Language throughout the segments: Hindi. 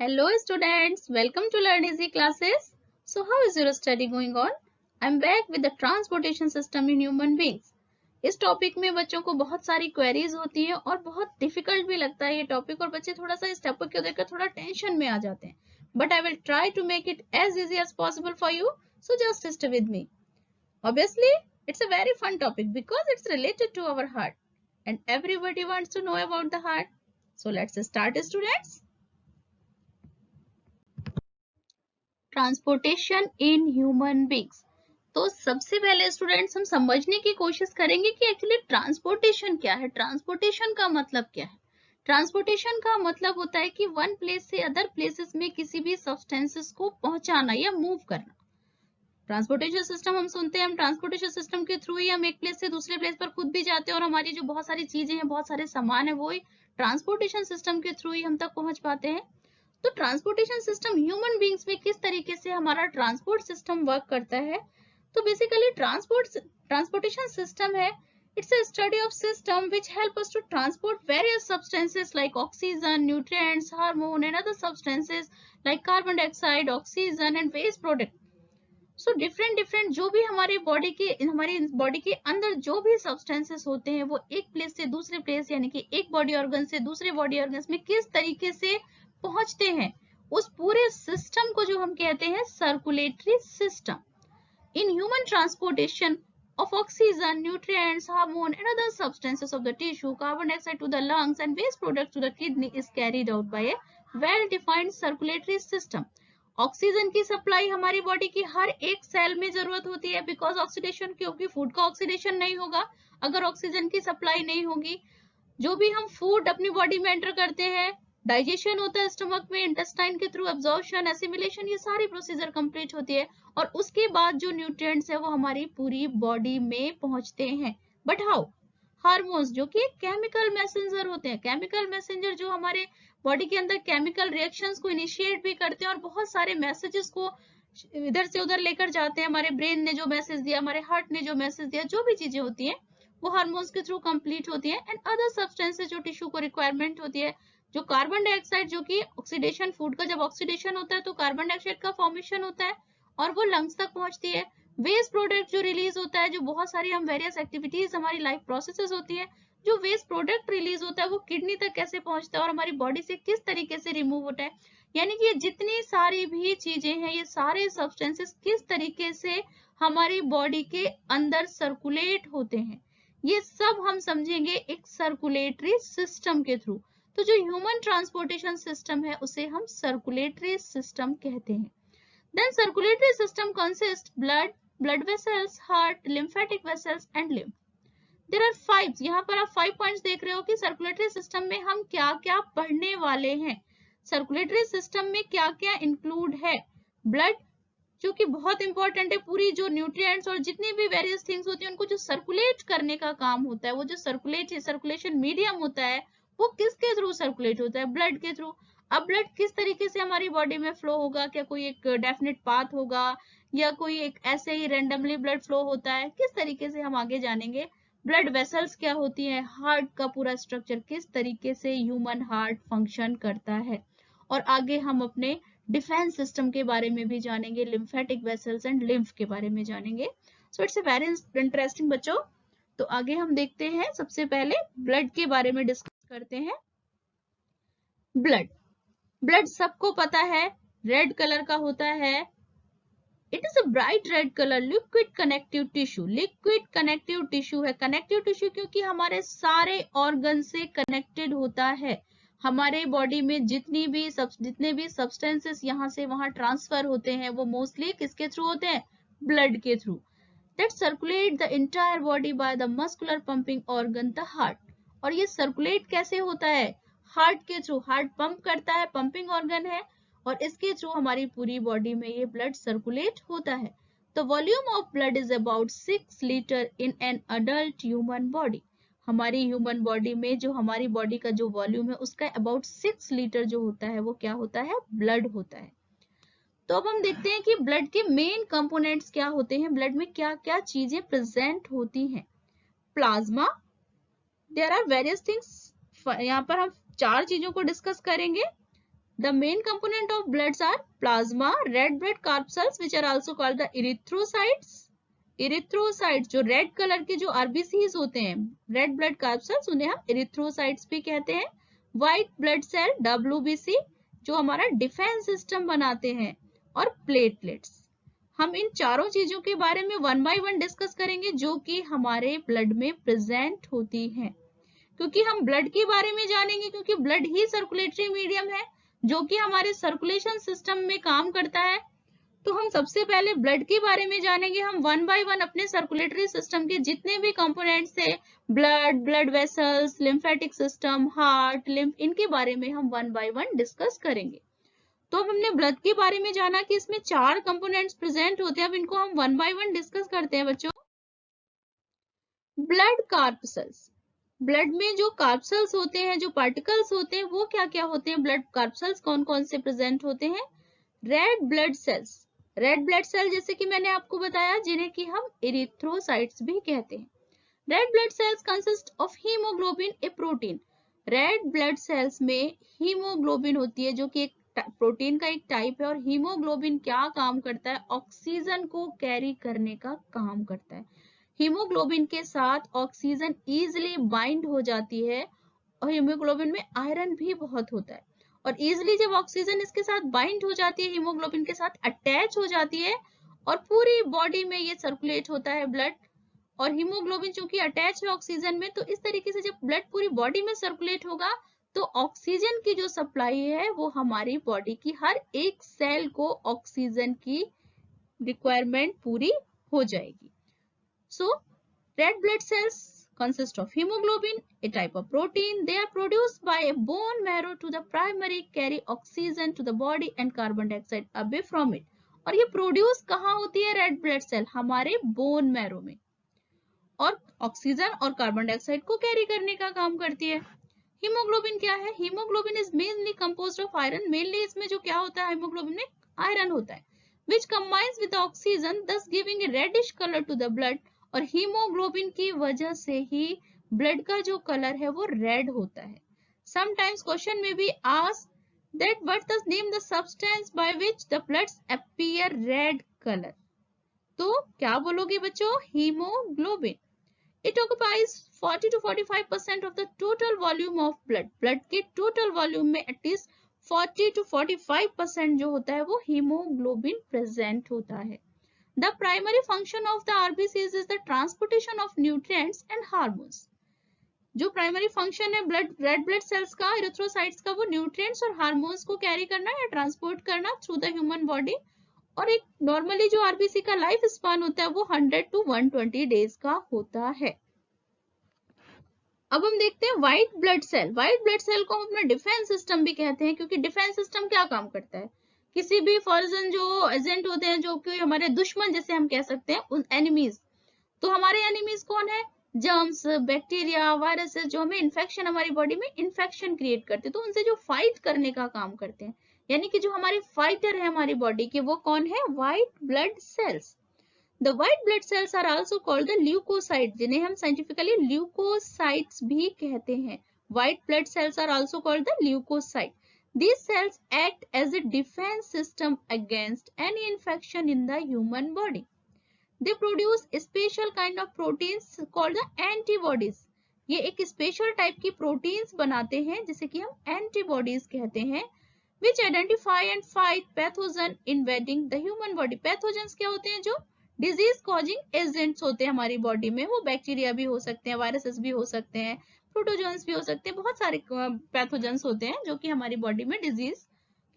Hello students, welcome to Learn Easy classes. So how is your study going on? I am back with the transportation system in human beings. इस टॉपिक में बच्चों को बहुत सारी क्वेरीज होती है और बहुत डिफिकल्ट भी लगता है ये टॉपिक और बच्चे थोड़ा सा इस टॉपिक को देखकर थोड़ा टेंशन में आ जाते हैं. But I will try to make it as easy as possible for you. So just stay with me. Obviously, it's a very fun topic because it's related to our heart and everybody wants to know about the heart. So let's start, students. Transportation in human beings. तो सबसे पहले स्टूडेंट्स हम समझने की कोशिश करेंगे कि एक्चुअली ट्रांसपोर्टेशन क्या है. ट्रांसपोर्टेशन का मतलब क्या है. ट्रांसपोर्टेशन का मतलब होता है कि वन प्लेस से अदर प्लेसेस में किसी भी सब्सटेंसेस को पहुंचाना या मूव करना. ट्रांसपोर्टेशन सिस्टम हम सुनते हैं, हम ट्रांसपोर्टेशन सिस्टम के थ्रू ही हम एक प्लेस से दूसरे प्लेस पर खुद भी जाते हैं और हमारी जो बहुत सारी चीजें हैं, बहुत सारे सामान है, वो ट्रांसपोर्टेशन सिस्टम के थ्रू ही हम तक पहुंच पाते हैं. तो ट्रांसपोर्टेशन सिस्टम ह्यूमन बींग्स में किस तरीके से हमारा ट्रांसपोर्ट सिस्टम वर्क करता है. तो बेसिकली ट्रांसपोर्टेशन सिस्टम है, it's a study of system which help us to transport various substances like oxygen, nutrients, hormone and other substances like carbon dioxide, oxygen and waste product. So different जो भी हमारी बॉडी के अंदर जो भी सब्सटेंसेस होते हैं वो एक प्लेस से दूसरे प्लेस यानी कि एक बॉडी ऑर्गन से दूसरे बॉडी ऑर्गन में किस तरीके से पहुंचते हैं, उस पूरे सिस्टम को जो हम कहते हैं circulatory system. In human transportation of oxygen, nutrients, hormone and other substances of the tissue, carbon dioxide to the lungs and waste products to the kidney is carried out by a well-defined circulatory system. Oxygen की सप्लाई हमारी बॉडी की हर एक सेल में जरूरत होती है बिकॉज ऑक्सीडेशन, क्योंकि फूड का ऑक्सीडेशन नहीं होगा अगर ऑक्सीजन की सप्लाई नहीं होगी. जो भी हम फूड अपनी बॉडी में एंटर करते हैं, डाइजेशन होता है स्टमक में, इंटेस्टाइन के थ्रू एब्जॉर्प्शन, एसिमिलेशन, ये सारी प्रोसीजर कंप्लीट होती है और उसके बाद जो न्यूट्रिएंट्स है वो हमारी पूरी बॉडी में पहुंचते हैं. But how? हार्मोन्स जो कि केमिकल मैसेंजर होते हैं, केमिकल मैसेंजर जो हमारे बॉडी के अंदर केमिकल रिएक्शंस को इनिशिएट भी करते हैं और बहुत सारे मैसेजेस को इधर से उधर लेकर जाते हैं. हमारे ब्रेन ने जो मैसेज दिया, हमारे हार्ट ने जो मैसेज दिया, जो भी चीजें होती हैं वो हार्मोन्स के थ्रू कंप्लीट होती है. एंड अदर सब्सटेंसेस जो टिश्यू को रिक्वायरमेंट होती है, जो कार्बन डाइऑक्साइड जो कि ऑक्सीडेशन, फूड का जब ऑक्सीडेशन होता है तो कार्बन डाइऑक्साइड का फॉर्मेशन होता है और वो लंग्स तक पहुंचती है. वेस्ट प्रोडक्ट जो रिलीज होता है, जो बहुत सारी हम वेरियस एक्टिविटीज हमारी लाइफ प्रोसेसेस होती है, जो वेस्ट प्रोडक्ट रिलीज होता है वो किडनी तक कैसे पहुंचता है और हमारी बॉडी से किस तरीके से रिमूव होता है. यानी कि ये जितनी सारी भी चीजें हैं, ये सारे सब्सटेंसेस किस तरीके से हमारी बॉडी के अंदर सर्कुलेट होते हैं, ये सब हम समझेंगे एक सर्कुलेटरी सिस्टम के थ्रू. तो जो ह्यूमन ट्रांसपोर्टेशन सिस्टम है उसे हम सर्कुलेटरी सिस्टम कहते हैं. Then circulatory system consist blood vessels, heart, lymphatic vessels and lymph. There are 5. यहाँ पर आप 5 पॉइंट्स देख रहे हो कि सर्कुलेटरी सिस्टम में हम क्या क्या पढ़ने वाले हैं. सर्कुलेटरी सिस्टम में क्या क्या इंक्लूड है. ब्लड जो कि बहुत इंपॉर्टेंट है, पूरी जो न्यूट्रिएंट्स और जितनी भी वेरियस थिंग्स होती है उनको जो सर्कुलेट करने का काम होता है, वो जो सर्कुलेशन मीडियम होता है वो किसके थ्रू सर्कुलेट होता है, ब्लड के थ्रू. अब ब्लड किस तरीके से हमारी बॉडी में फ्लो होगा, क्या कोई एक डेफिनेट पाथ होगा या कोई एक ऐसे ही रैंडमली ब्लड फ्लो होता है, किस तरीके से हम आगे जानेंगे. ब्लड वेसल्स क्या होती है, हार्ट का पूरा स्ट्रक्चर, किस तरीके से ह्यूमन हार्ट फंक्शन करता है, और आगे हम अपने डिफेंस सिस्टम के बारे में भी जानेंगे, लिम्फेटिक वेसल्स एंड लिम्फ के बारे में जानेंगे. So it's a very interesting बच्चों. तो आगे हम देखते हैं, सबसे पहले ब्लड के बारे में डिस्कस करते हैं. ब्लड सबको पता है रेड कलर का होता है. It is a bright red colour liquid connective tissue. Liquid connective tissue है. कनेक्टिव टिश्यू क्योंकि हमारे सारे ऑर्गन से कनेक्टेड होता है. हमारे बॉडी में जितने भी सब्सटेंसेस यहाँ से वहां ट्रांसफर होते हैं वो मोस्टली किसके थ्रू होते हैं, ब्लड के through. That circulate the entire body by the muscular pumping organ the heart. और ये सर्कुलेट कैसे होता है, हार्ट के थ्रू. हार्ट पंप करता है, पंपिंग ऑर्गन है और इसके थ्रू हमारी पूरी बॉडी में ये ब्लड सर्कुलेट होता है. The volume of blood is about 6 litre in an adult human body. हमारी ह्यूमन बॉडी में जो हमारी बॉडी का जो वॉल्यूम है उसका अबाउट 6 लीटर जो होता है वो क्या होता है, ब्लड होता है. तो अब हम देखते हैं कि ब्लड के मेन कंपोनेंट्स क्या होते हैं, ब्लड में क्या क्या चीजें प्रेजेंट होती हैं. Plasma, there are various things. यहाँ पर हम 4 चीजों को डिस्कस करेंगे. The main component of bloods are plasma, red blood corpuscles which are also called the erythrocytes. erythrocytes जो रेड कलर के जो RBCs होते हैं, रेड ब्लड कार्पसल्स, उन्हें हम erythrocytes भी कहते हैं. व्हाइट ब्लड सेल WBC जो हमारा डिफेंस सिस्टम बनाते हैं, और प्लेटलेट्स. हम इन चारों चीजों के बारे में वन बाय वन डिस्कस करेंगे जो कि हमारे ब्लड में प्रेजेंट होती हैं. क्योंकि हम ब्लड के बारे में जानेंगे, क्योंकि ब्लड ही सर्कुलेटरी मीडियम है जो कि हमारे सर्कुलेशन सिस्टम में काम करता है. तो हम सबसे पहले ब्लड के बारे में जानेंगे. हम वन बाय वन अपने सर्कुलेटरी सिस्टम के जितने भी कंपोनेंट्स थे, blood, blood vessels, lymphatic system, heart, lymph, इनके बारे में हम वन बाय वन डिस्कस करेंगे. तो अब हमने ब्लड के बारे में जाना कि इसमें 4 कंपोनेंट्स प्रेजेंट होते हैं. अब इनको हम वन बाय वन डिस्कस करते हैं बच्चों. Blood corpuscles. ब्लड में जो कार्पसल्स होते हैं, जो पार्टिकल्स होते हैं, वो क्या क्या होते हैं? ब्लड कार्पसल्स कौन कौन से प्रेजेंट होते हैं? Red blood cells. Red blood cell जैसे कि मैंने आपको बताया, जिन्हें कि हम एरिथ्रोसाइट्स भी कहते हैं. Red blood sales consist of haemoglobin, A protein. Red blood sales में हीमोग्लोबिन होती है जो कि एक प्रोटीन का एक टाइप है. और हीमोग्लोबिन क्या काम करता है? ऑक्सीजन को कैरी करने का काम करता है. हीमोग्लोबिन के साथ ऑक्सीजन इजीली बाइंड हो जाती है, और हीमोग्लोबिन में आयरन भी बहुत होता है. और इजीली जब ऑक्सीजन इसके साथ बाइंड हो जाती है, हीमोग्लोबिन के साथ अटैच हो जाती है, और पूरी बॉडी में ये सर्कुलेट होता है ब्लड. और हीमोग्लोबिन चूंकि अटैच है ऑक्सीजन में, तो इस तरीके से जब ब्लड पूरी बॉडी में सर्कुलेट होगा, तो ऑक्सीजन की जो सप्लाई है वो हमारी बॉडी की हर एक सेल को ऑक्सीजन की रिक्वायरमेंट पूरी हो जाएगी. So, red blood cells consist of hemoglobin, a type of protein. They are produced by a bone marrow to the primary carry oxygen to the body and carbon dioxide away from it. और ये प्रोड्यूस कहाँ होती है रेड ब्लड सेल? हमारे बोन मैरो में, और ऑक्सीजन और कार्बन डाइऑक्साइड को कैरी करने का काम करती है. हीमोग्लोबिन क्या है? Haemoglobin is mainly composed of iron. Mainly इसमें जो क्या होता है हीमोग्लोबिन में? आयरन होता है, which combines with the oxygen, thus giving a reddish color to the blood. और हीमोग्लोबिन की वजह से ही ब्लड का जो कलर है वो रेड होता है. समटाइम्स क्वेश्चन में भी ask that what the name the substance by which the bloods appear red colour. तो क्या बोलोगे बच्चों? Haemoglobin. It occupies 40 to 45% of the total volume of blood. Blood के टोटल वॉल्यूम में एटलीस्ट 40 to 45% जो होता है वो हीमोग्लोबिन प्रेजेंट होता है. The primary function of the RBCs is the transportation of nutrients and hormones. जो प्राइमरी फंक्शन है रेड ब्लड सेल्स का, एरिथ्रोसाइट्स का, वो न्यूट्रिएंट्स और हार्मोन्स को कैरी करना या ट्रांसपोर्ट करना थ्रू द ह्यूमन बॉडी. और एक नॉर्मली जो आरबीसी का लाइफ स्पान होता है वो 100 to 120 डेज का होता है. अब हम देखते हैं white blood cell. White blood cell को हम अपना डिफेंस सिस्टम भी कहते हैं, क्योंकि डिफेंस सिस्टम क्या काम करता है? किसी भी फॉरेन जो एजेंट होते हैं, जो कि हमारे दुश्मन जैसे हम कह सकते हैं, उन एनिमीज. तो हमारे एनिमीज कौन है? जर्म्स, बैक्टीरिया, वायरसेस, जो हमें इन्फेक्शन, हमारी बॉडी में इन्फेक्शन क्रिएट करते हैं. तो उनसे जो फाइट करने का काम करते हैं, यानी कि जो हमारे फाइटर है हमारी बॉडी के, वो कौन है? White blood sales. The white blood cells are also called the leukocytes, जिन्हें हम साइंटिफिकली ल्यूकोसाइट्स भी कहते हैं. White blood cells are also called the leukocyte. These cells act as a defense system against any infection in the human body. They produce a special kind of proteins called the antibodies. ये एक स्पेशल टाइप की प्रोटीन्स बनाते हैं जिसे कि हम एंटीबॉडीज कहते हैं, which identify and fight pathogen invading the human body. Pathogens क्या होते हैं? जो डिजीज कॉजिंग एजेंट्स होते हैं हमारी बॉडी में. वो बैक्टीरिया भी हो सकते हैं, वायरसेस भी हो सकते हैं, प्रोटोजोन्स भी हो सकते हैं, बहुत सारे पैथोजेंस होते हैं जो कि हमारी बॉडी में डिजीज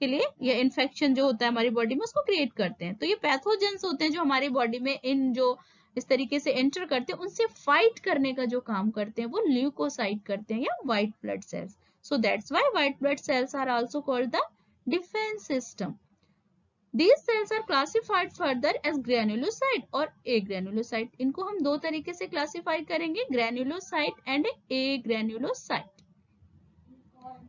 के लिए या इन्फेक्शन जो होता है हमारी बॉडी में उसको क्रिएट करते हैं. तो ये पैथोजेंस होते हैं जो हमारी बॉडी में इन जो इस तरीके से एंटर करते हैं, उनसे फाइट करने का जो काम करते हैं वो ल्यूकोसाइट करते हैं या white blood cells. So that's why white blood cells are also called the defence system. These cells are classified further as granulocyte और agranulocyte. इनको हम दो तरीके से क्लासिफाई करेंगे, granulocyte and agranulocyte.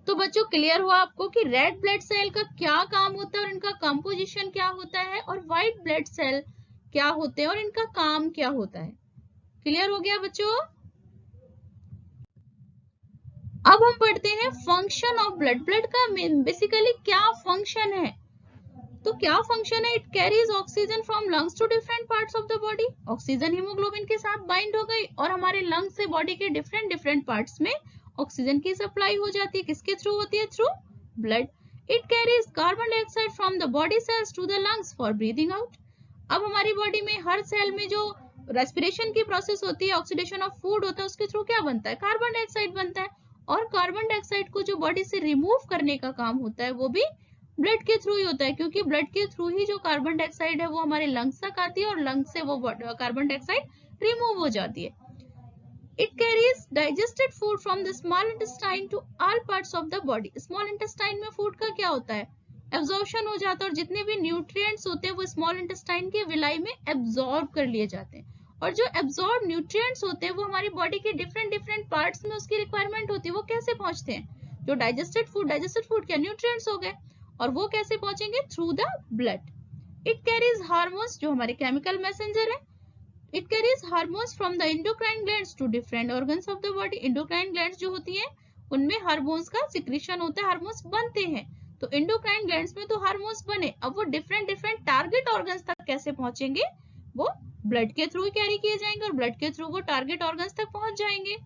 तो बच्चों क्लियर हुआ आपको कि रेड ब्लड सेल का क्या काम होता है और इनका कंपोजिशन क्या होता है, और व्हाइट ब्लड सेल क्या होते हैं और इनका काम क्या होता है. क्लियर हो गया बच्चों? अब हम पढ़ते हैं फंक्शन ऑफ ब्लड। ब्लड का बेसिकली क्या फंक्शन है? तो क्या फंक्शन है? It carries oxygen from lungs to different parts of the body. Oxygen haemoglobin के साथ बाइंड हो गई और हमारे लंग्स से बॉडी के डिफरेंट डिफरेंट पार्ट्स में ऑक्सीजन की सप्लाई हो जाती है। किसके थ्रू होती है? Through blood. It carries carbon dioxide from the body cells to the lungs for breathing out. अब हमारी बॉडी में हर सेल में जो रेस्पिरेशन की प्रोसेस होती है, ऑक्सीडेशन ऑफ फूड होता है, उसके थ्रू क्या बनता है? कार्बन डाइऑक्साइड बनता है। और कार्बन डाइऑक्साइड को जो बॉडी से रिमूव करने का काम होता है वो भी ब्लड के थ्रू ही होता है, क्योंकि ब्लड के थ्रू ही जो कार्बन डाइऑक्साइड है वो हमारे लंग्स तक आती है और लंग्स से वो कार्बन डाइऑक्साइड रिमूव हो जाती है। It carries digested food from the small intestine to all parts of the body. Small intestine में food का क्या होता है? Absorption हो जाता है और जितने भी nutrients होते हैं वो small intestine के विलाई में absorb कर लिए जाते हैं। और जो absorb nutrients होते हैं वो हमारी बॉडी के different parts में उसकी requirement होती है। वो कैसे पहुंचते हैं? जो digested food क्या nutrients हो गए और वो कैसे पहुंचेंगे? Through the blood. It carries hormones जो हमारे chemical messenger है। It carries hormones from the endocrine glands to different organs of the body. Endocrine glands जो होती हैं उनमें हार्मोन्स का सिक्रीशन होता है, हार्मोन्स बनते हैं। तो एंडोक्राइन ग्लैंड्स में तो हार्मोन्स बने, अब वो डिफरेंट टारगेट ऑर्गन्स तक कैसे पहुंचेंगे? वो ब्लड के थ्रू कैरी किए जाएंगे और ब्लड के थ्रू वो टारगेट ऑर्गन्स तक पहुंच जाएंगे।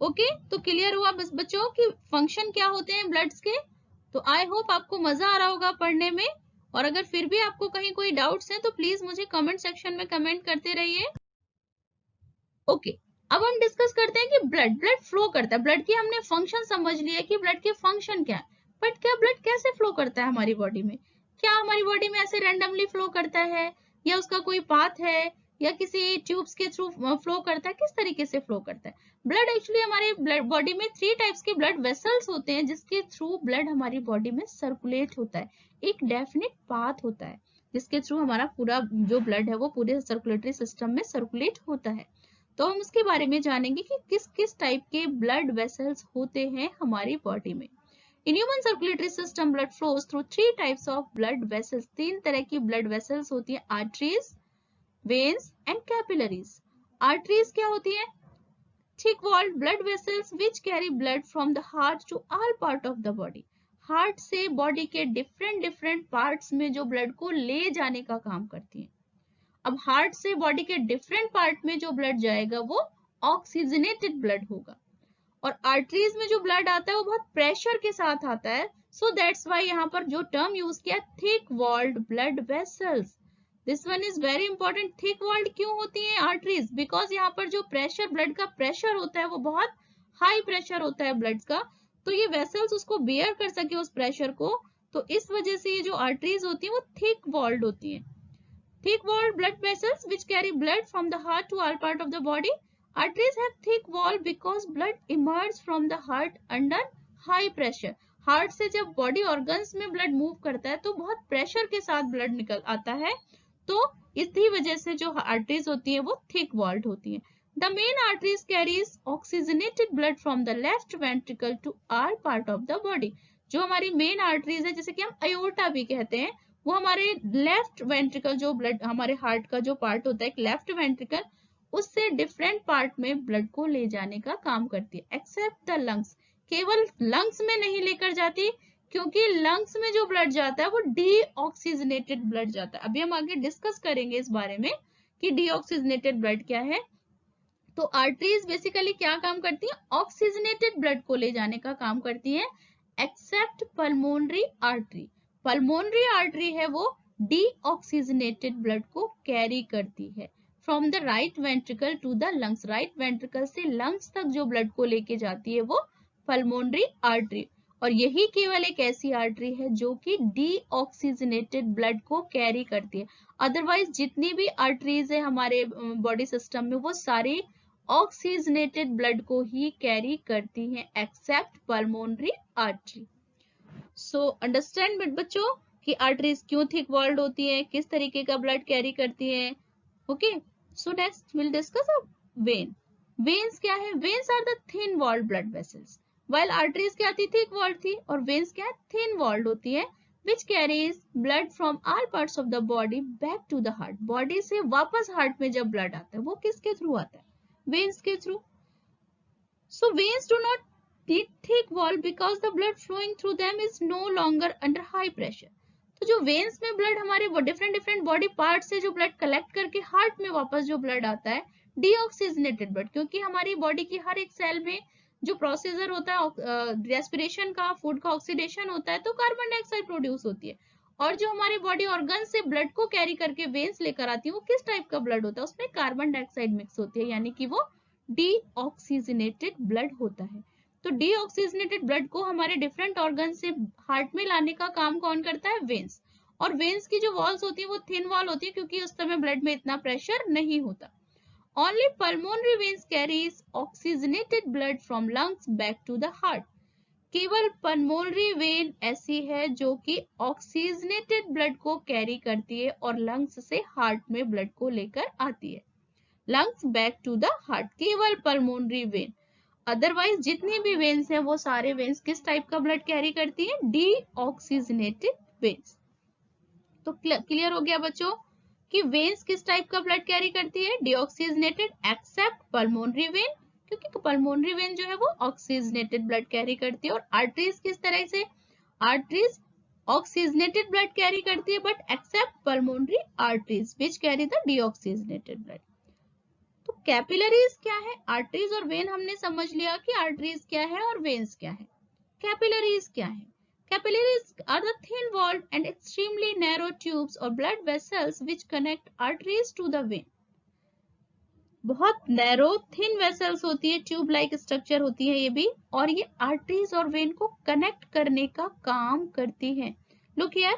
ओके, तो क्लियर हुआ बस बच्चों कि फंक्शन क्या होते हैं ब्लड्स के। तो आई होप आपको मजा आ रहा होगा पढ़ने में, और अगर फिर भी आपको कहीं कोई डाउट्स हैं तो प्लीज मुझे कमेंट सेक्शन में कमेंट करते रहिए। ओके, अब हम डिस्कस करते हैं कि ब्लड फ्लो करता है। ब्लड की हमने फंक्शन समझ लिया कि ब्लड के फंक्शन क्या है, बट क्या ब्लड कैसे फ्लो करता है हमारी बॉडी में? क्या हमारी बॉडी में ऐसे रैंडमली फ्लो करता है या उसका कोई पाथ है या किसी ट्यूब्स के थ्रू फ्लो करता है? किस तरीके से फ्लो करता है ब्लड? एक्चुअली हमारे ब्लड बॉडी में 3 टाइप्स के ब्लड वेसल्स होते हैं जिसके थ्रू ब्लड हमारी बॉडी में सर्कुलेट होता है। एक डेफिनेट पाथ होता है जिसके थ्रू हमारा पूरा जो ब्लड है वो पूरे सर्कुलेटरी सिस्टम में सर्कुलेट होता है। तो हम उसके बारे में जानेंगे कि किस किस टाइप के ब्लड वेसल्स होते हैं हमारी बॉडी में। In human circulatory system blood flows through 3 types of blood vessels. 3 तरह की ब्लड वेसल्स होती है, arteries, veins and capillaries. Arteries क्या होती है? Thick walled blood vessels which carry blood from the heart to all part of the body. Heart से बॉडी के डिफरेंट पार्ट्स में जो ब्लड को ले जाने का काम करती है। अब हार्ट से बॉडी के डिफरेंट पार्ट में जो ब्लड जाएगा वो ऑक्सीजनेटेड ब्लड होगा, और आर्टरीज में जो ब्लड आता है वो बहुत प्रेशर के साथ आता है। सो दैट्स वाई यहाँ पर जो टर्म यूज किया, thick walled blood vessels. This one is very important. Thick walled क्यों होती है आर्टरीज? बिकॉज यहाँ पर जो प्रेशर, ब्लड का प्रेशर होता है वो बहुत हाई प्रेशर होता है ब्लड का, तो ये वेसल्स उसको बेयर कर सके उस प्रेशर को, तो इस वजह से ये जो आर्टरीज होती है वो थिक वॉल्ड होती है। Thick walled blood vessels which carry blood from the heart to all part of the body. Arteries have thick wall because blood emerges from the heart under high pressure. Heart से जब बॉडी ऑर्गन्स में ब्लड मूव करता है तो बहुत प्रेशर के साथ ब्लड निकल आता है, तो इसी वजह से जो आर्टरीज होती है वो थिक वॉल्ड होती है। The main arteries carries oxygenated blood from the left ventricle to all part of the body. जो हमारी मेन आर्टरीज है, जैसे कि हम अयोर्टा भी कहते हैं, वो हमारे लेफ्ट वेंट्रिकल, जो ब्लड हमारे हार्ट का जो पार्ट होता है एक लेफ्ट वेंट्रिकल, उससे डिफरेंट पार्ट में ब्लड को ले जाने का काम करती है। एक्सेप्ट द लंग्स, केवल लंग्स में नहीं लेकर जाती, क्योंकि लंग्स में जो ब्लड जाता है वो डीऑक्सीजनेटेड ब्लड जाता है। अभी हम आगे डिस्कस करेंगे इस बारे में कि डीऑक्सीजनेटेड ब्लड क्या है। तो आर्टरीज बेसिकली क्या काम करती है? ऑक्सीजनेटेड ब्लड को ले जाने का काम करती है, except pulmonary artery. Pulmonary artery है वो डीऑक्सीजनेटेड ब्लड को कैरी करती है from the right ventricle to the lungs. Right ventricle से लंग्स तक जो ब्लड को लेके जाती है वो पल्मोनरी आर्टरी, और यही केवल एक ऐसी आर्टरी है जो कि डीऑक्सीजनेटेड ब्लड को कैरी करती है। अदरवाइज जितनी भी आर्टरीज है हमारे बॉडी सिस्टम में वो सारी ऑक्सीजनेटेड ब्लड को ही कैरी करती हैं accept pulmonary artery. So understand बच्चों कि आर्टरीज क्यों थिक वॉल्ड होती है, किस तरीके का ब्लड कैरी करती है। Okay, so next will discuss vein. Veins क्या है? Veins are the thin walled blood vessels, while arteries क्या थी? थिक वॉल्ड थी, और वेन्स क्या है? थिन वॉल्ड होती है, which carries blood from all parts of the body back to the heart. Body से वापस हार्ट में जब ब्लड आता है वो किसके थ्रू आता है? वेन्स के through. So veins do not need thick wall because the blood flowing through them is no longer under high pressure. तो जो वेन्स में ब्लड हमारे डिफरेंट बॉडी पार्ट से जो ब्लड कलेक्ट करके हार्ट में वापस जो ब्लड आता है डीऑक्सीजनेटेड ब्लड, क्योंकि हमारी बॉडी की हर एक सेल में जो प्रोसीजर होता है रेस्पिरेशन का, फूड का ऑक्सीडेशन होता है, तो कार्बन डाइऑक्साइड प्रोड्यूस होती है। और जो हमारी बॉडी ऑर्गन से ब्लड को कैरी करके वेन्स लेकर आती है, वो किस टाइप का ब्लड होता है? उसमें कार्बन डाइऑक्साइड मिक्स होती है, यानी कि वो डीऑक्सीजनेटेड ब्लड होता है। तो डीऑक्सीजनेटेड ब्लड को हमारे डिफरेंट ऑर्गन से हार्ट में लाने का काम कौन करता है? वेन्स। और वेन्स की जो वॉल्स होती है वो थिन वॉल होती है, क्योंकि उस समय ब्लड में इतना प्रेशर नहीं होता। Only pulmonary veins carries oxygenated blood from lungs back to the heart. केवल पल्मोनरी वेन ऐसी है जो कि ऑक्सीजनेटेड ब्लड को कैरी करती है और लंग्स से हार्ट में ब्लड को लेकर आती है। Lungs back to the heart, केवल पल्मोनरी वेन। अदरवाइज जितनी भी वेन्स हैं वो सारे वेन्स किस टाइप का ब्लड कैरी करती है? Deoxygenated veins. तो क्लियर हो गया बच्चों कि वेन्स किस टाइप का ब्लड कैरी करती है? डीऑक्सीजनेटेड, एक्सेप्ट पल्मोनरी वेन, क्योंकि पल्मोनरी वेन जो है वो ऑक्सीजनेटेड ब्लड कैरी करती है। और आर्टरीज किस तरह से? आर्टरीज ऑक्सीजनेटेड ब्लड कैरी करती है but except pulmonary arteries which carry the deoxygenated blood. तो कैपिलरीज क्या है? आर्टरीज और वेन हमने समझ लिया कि आर्टरीज क्या है और वेन्स क्या है। कैपिलरीज क्या है? Capillaries are the thin-walled and extremely narrow tubes or blood vessels which connect arteries to the vein. बहुत नैरो थिन वेसल्स होती है, ट्यूब लाइक स्ट्रक्चर होती है ये भी, और ये आर्टरीज और वेन को कनेक्ट करने का काम करती है। Look here,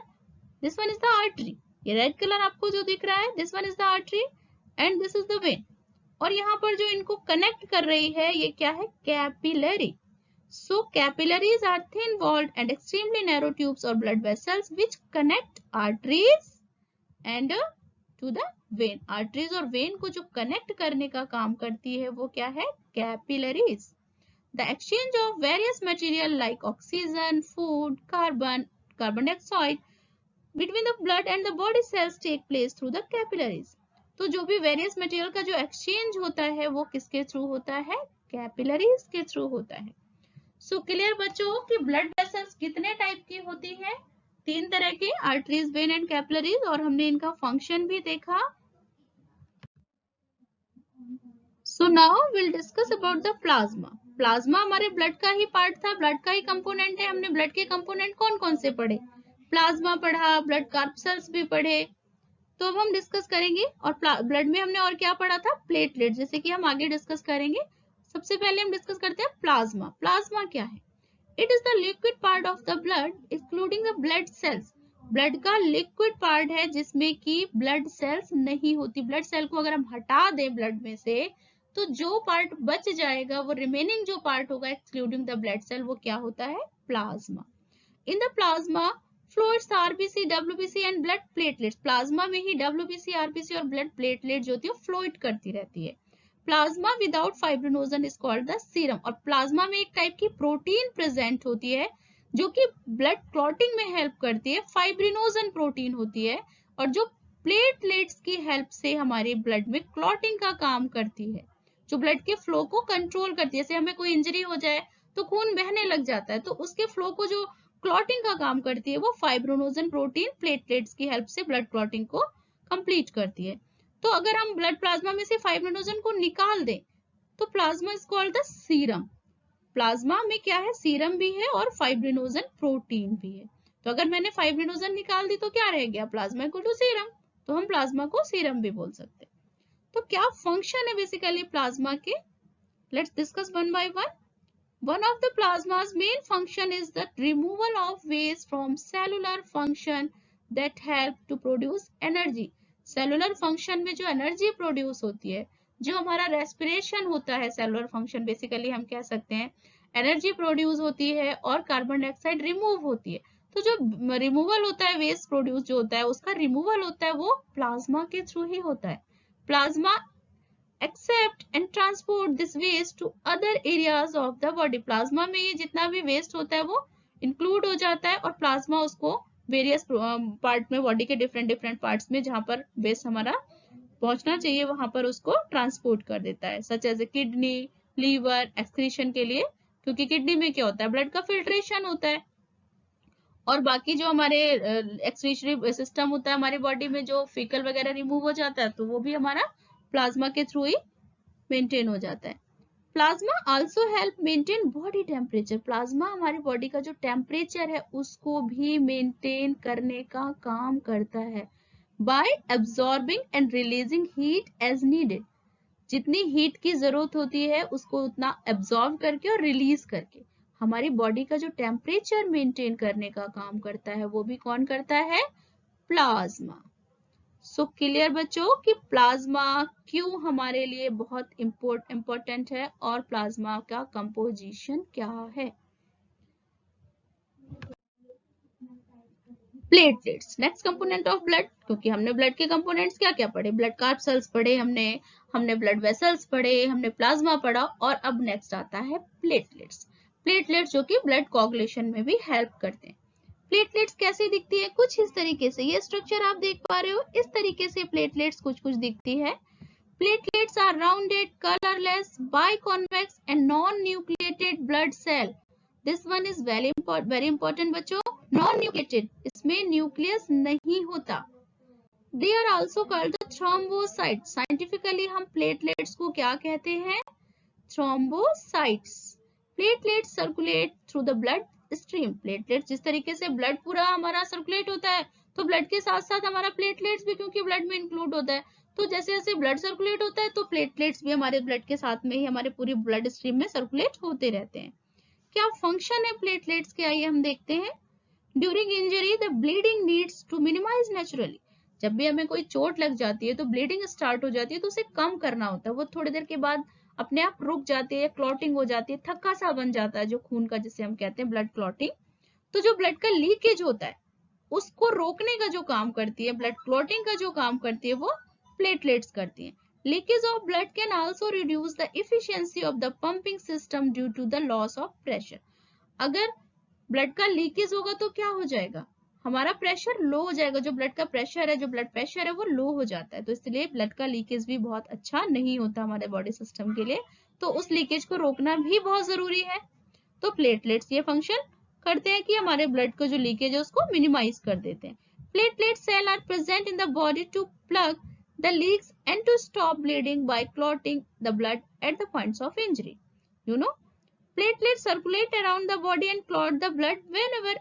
this one is the artery, ये रेड कलर आपको जो दिख रहा है, this one is the artery and this is the when. और यहाँ पर जो इनको कनेक्ट कर रही है ये क्या है? Capillary. So capillaries are thin-walled and extremely narrow tubes or blood vessels which connect arteries and to the vein. Arteries और vein को जो connect करने का काम करती है वो क्या है? Capillaries. The exchange of various material like oxygen, food, carbon dioxide between the blood and the body cells take place through the capillaries. तो जो भी various material का जो exchange होता है वो किसके थ्रू होता है? Capillaries के थ्रू होता है। सो क्लियर बच्चों कि ब्लड वेसल्स कितने टाइप की होती है? 3 तरह के, आर्टरीज, वेन एंड कैपिलरीज, और हमने इनका फंक्शन भी देखा। So now will discuss about the plasma. Plasma हमारे ब्लड का ही पार्ट था, ब्लड का ही कंपोनेंट है। हमने ब्लड के कंपोनेंट कौन कौन से पढ़े? प्लाज्मा पढ़ा, ब्लड कार्पसेल्स भी पढ़े। तो अब हम डिस्कस करेंगे, और ब्लड में हमने और क्या पढ़ा था? प्लेटलेट, जैसे कि हम आगे डिस्कस करेंगे। सबसे पहले हम डिस्कस करते हैं प्लाज्मा। प्लाज्मा क्या है? It is the liquid part of the blood including the blood cells. Blood का लिक्विड पार्ट है जिसमें कि ब्लड सेल्स नहीं होती। ब्लड सेल को अगर हम हटा दें ब्लड में से तो जो पार्ट बच जाएगा, वो रिमेनिंग जो पार्ट होगा एक्सक्लूडिंग द ब्लड सेल, वो क्या होता है? Plasma. In the plasma fluids RBC, WBC and blood platelets. Plasma में ही डब्ल्यूबीसी, आरबीसी और ब्लड प्लेटलेट जो होती है फ्लोइड करती रहती है। Plasma without fibrinogen is called the serum. और प्लाज्मा में एक टाइप की प्रोटीन प्रेजेंट होती है जो कि ब्लड क्लॉटिंग में हेल्प करती है, फाइब्रिनोजन प्रोटीन होती है, और जो प्लेटलेट्स की हेल्प से हमारे ब्लड में क्लॉटिंग का काम करती है, जो ब्लड के फ्लो को कंट्रोल करती है। जैसे हमें कोई इंजरी हो जाए तो खून बहने लग जाता है, तो उसके फ्लो को जो क्लॉटिंग का काम करती है वो फाइब्रिनोजन प्रोटीन प्लेटलेट्स की हेल्प से ब्लड क्लॉटिंग को कंप्लीट करती है। तो अगर हम ब्लड प्लाज्मा में से फाइब्रिनोजन को निकाल दें तो plasma is called the serum. Plasma में क्या है? सीरम भी है और फाइब्रिनोजन प्रोटीन भी है। तो अगर मैंने फाइब्रिनोजन निकाल दी तो क्या रह गया? Plasma equal to serum. तो हम प्लाज्मा को सीरम भी बोल सकते हैं। तो क्या फंक्शन है बेसिकली प्लाज्मा के? Let's discuss one by one. One of the plasma's main function is the removal of waste from cellular function that help to produce energy. Cellular function में जो एनर्जी प्रोड्यूस होती है, जो हमारा रेस्पिरेशन होता है, सेलुलर फंक्शन बेसिकली हम कह सकते हैं एनर्जी प्रोड्यूस होती है और कार्बन डाइऑक्साइड रिमूव होती है। तो जो रिमूवल होता है, वेस्ट प्रोड्यूस जो होता है उसका रिमूवल होता है, वो प्लाज्मा के थ्रू ही होता है। Plasma accept and transport this waste to other areas of the body. Plasma में ये जितना भी वेस्ट होता है वो इंक्लूड हो जाता है और प्लाज्मा उसको वेरियस पार्ट में, बॉडी के डिफरेंट पार्ट्स में जहां पर वेस्ट हमारा पहुंचना चाहिए वहां पर उसको ट्रांसपोर्ट कर देता है, such as a kidney, liver, excretion के लिए, क्योंकि किडनी में क्या होता है, ब्लड का फिल्ट्रेशन होता है, और बाकी जो हमारे एक्सक्रीशनरी सिस्टम होता है हमारी बॉडी में, जो फीकल वगैरह रिमूव हो जाता है, तो वो भी हमारा प्लाज्मा के थ्रू ही मेंटेन हो जाता है। Plasma also help maintain body temperature. Plasma हमारी बॉडी का जो टेम्परेचर है उसको भी मेंटेन करने का काम करता है by absorbing and releasing heat as needed. जितनी हीट की जरूरत होती है उसको उतना एब्जॉर्ब करके और रिलीज करके हमारी बॉडी का जो टेम्परेचर मेंटेन करने का काम करता है वो भी कौन करता है, प्लाज्मा। सो क्लियर बच्चों कि प्लाज्मा क्यों हमारे लिए बहुत इंपॉर्टेंट है और प्लाज्मा का कंपोजिशन क्या है। Platelets, next component of blood, क्योंकि हमने ब्लड के कंपोनेंट्स क्या क्या पढ़े, ब्लड कार्ड सेल्स पढ़े, हमने ब्लड वेसल्स पढ़े, हमने प्लाज्मा पढ़ा, और अब नेक्स्ट आता है प्लेटलेट्स। प्लेटलेट्स जो कि ब्लड कोगुलेशन में भी हेल्प करते हैं। प्लेटलेट्स कैसे दिखती है, कुछ इस तरीके से, ये स्ट्रक्चर आप देख पा रहे हो, इस तरीके से प्लेटलेट्स कुछ दिखती है। Platelets are rounded, colourless, biconvex and non nucleated blood cell. This one is very important बच्चों, नॉन न्यूक्लिएटेड, इसमें न्यूक्लियस नहीं होता। They are also called the thrombocytes. Scientifically हम प्लेटलेट्स को क्या कहते हैं, thrombocytes. Platelets circulate through the blood stream. Platelets जिस तरीके से ब्लड पूरा हमारा सर्कुलेट होता है, तो ब्लड के साथ साथ हमारा प्लेटलेट्स भी, क्योंकि ब्लड में इंक्लूड होता है, तो जैसे जैसे ब्लड सर्कुलेट होता है तो प्लेटलेट्स भी हमारे ब्लड के साथ में ही हमारे पूरी ब्लड स्ट्रीम में सर्कुलेट होते रहते हैं। क्या फंक्शन है प्लेटलेट्स के, आइए हम देखते हैं। During injury the bleeding needs to minimise naturally. जब भी हमें कोई चोट लग जाती है तो ब्लीडिंग स्टार्ट हो जाती है, तो उसे कम करना होता है, वो थोड़ी देर के बाद अपने आप रुक जाती है, क्लॉटिंग हो जाती है, थक्का सा बन जाता है जो खून का, जिसे हम कहते हैं ब्लड क्लॉटिंग। तो जो ब्लड का लीकेज होता है उसको रोकने का जो काम करती है, ब्लड क्लॉटिंग का जो काम करती है, वो प्लेटलेट्स करती है। Leakage of blood can also reduce the efficiency of the pumping system due to the loss of pressure. अगर ब्लड का लीकेज होगा तो क्या हो जाएगा, हमारा प्रेशर लो हो जाएगा, जो ब्लड का प्रेशर है, जो ब्लड प्रेशर है वो लो हो जाता है, तो इसलिए ब्लड का लीकेज भी बहुत अच्छा नहीं होता हमारे बॉडी सिस्टम के लिए, तो उस लीकेज को रोकना भी बहुत जरूरी है। तो प्लेटलेट्स ये फंक्शन करते हैं कि हमारे ब्लड का जो लीकेज है उसको मिनिमाइज कर देते हैं। Platelet cell are present in the body to plug the leaks and to stop bleeding by clotting the blood at the points of injury. You know, platelets circulate around the body and clot the blood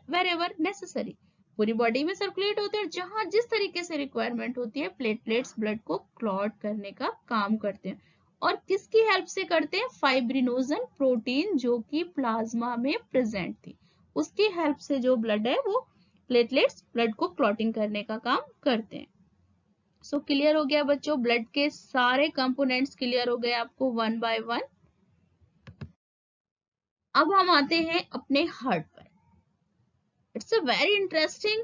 wherever necessary। पूरी बॉडी में सर्कुलेट होते हैं, जहां जिस तरीके से रिक्वायरमेंट होती है प्लेटलेट्स ब्लड को क्लॉट करने का काम करते हैं। और किसकी हेल्प से करते हैं, फाइब्रिनोजन प्रोटीन जो कि प्लाज्मा में प्रेजेंट थी, उसकी हेल्प से जो ब्लड है वो प्लेटलेट्स ब्लड को क्लॉटिंग करने का काम करते हैं। सो क्लियर हो गया बच्चों, ब्लड के सारे कंपोनेंट्स क्लियर हो गए आपको वन बाय वन। अब हम आते हैं अपने हार्ट पर। इट्स अ वेरी इंटरेस्टिंग,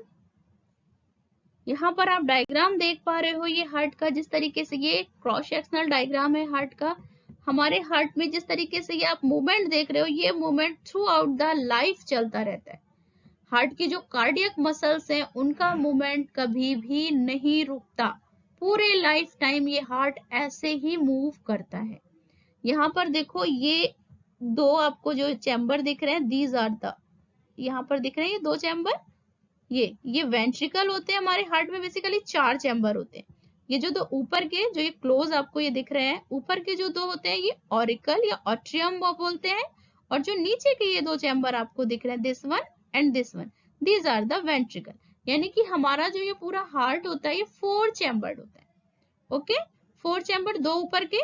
यहाँ पर आप डायग्राम देख पा रहे हो ये हार्ट का, जिस तरीके से ये क्रॉस सेक्शनल डायग्राम है हार्ट का। हमारे हार्ट में जिस तरीके से ये आप मूवमेंट देख रहे हो, ये movement through out the life चलता रहता है। हार्ट की जो कार्डियक मसल्स हैं उनका मूवमेंट कभी भी नहीं रुकता, पूरे लाइफ टाइम ये हार्ट ऐसे ही मूव करता है। यहाँ पर देखो ये दो आपको जो चैम्बर दिख रहे हैं, दीज आर द, यहाँ पर दिख रहे हैं ये दो चैम्बर, ये वेंट्रिकल होते हैं हमारे हार्ट में, बेसिकली 4 चैम्बर होते हैं। ये जो दो ऊपर के, जो ये क्लोज आपको ये दिख रहे हैं, ऊपर के जो दो होते हैं ये ऑरिकल या ऑट्रियम बोलते हैं, और जो नीचे के ये दो चैम्बर आपको दिख रहे हैं, this one and this one, these are the ventricle. यानी कि हमारा जो ये पूरा हार्ट होता है ये 4 चैम्बर्ड होता है। ओके, 4 चैम्बर, दो ऊपर के,